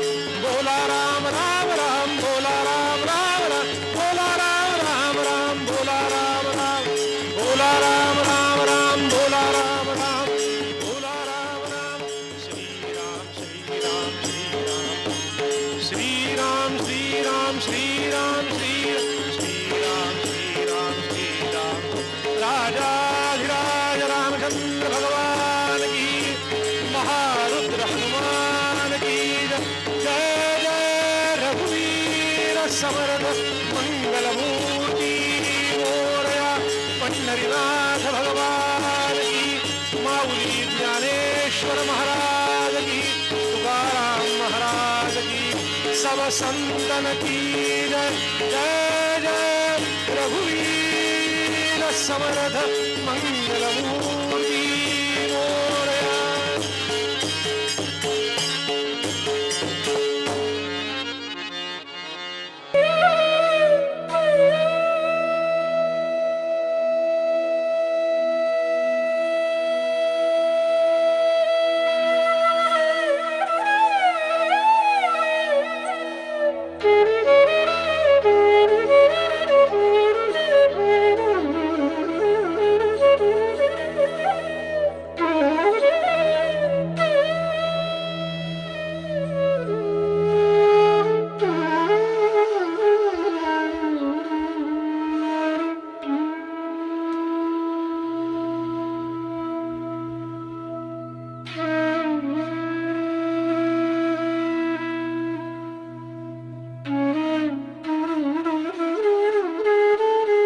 राजाधिराज रामचंद्र भगवान की, महारुद्र हनुमान की जय। जय जय रघुवीर समर्थ मंगलमूर्ती मोरया, पंढरीनाथ भगवान की, माऊली ज्ञानेश्वर महाराज की, तुकाराम महाराज की, सब संतन की जय। जय जय रघुवीर समर्थ मंगलमूर्ति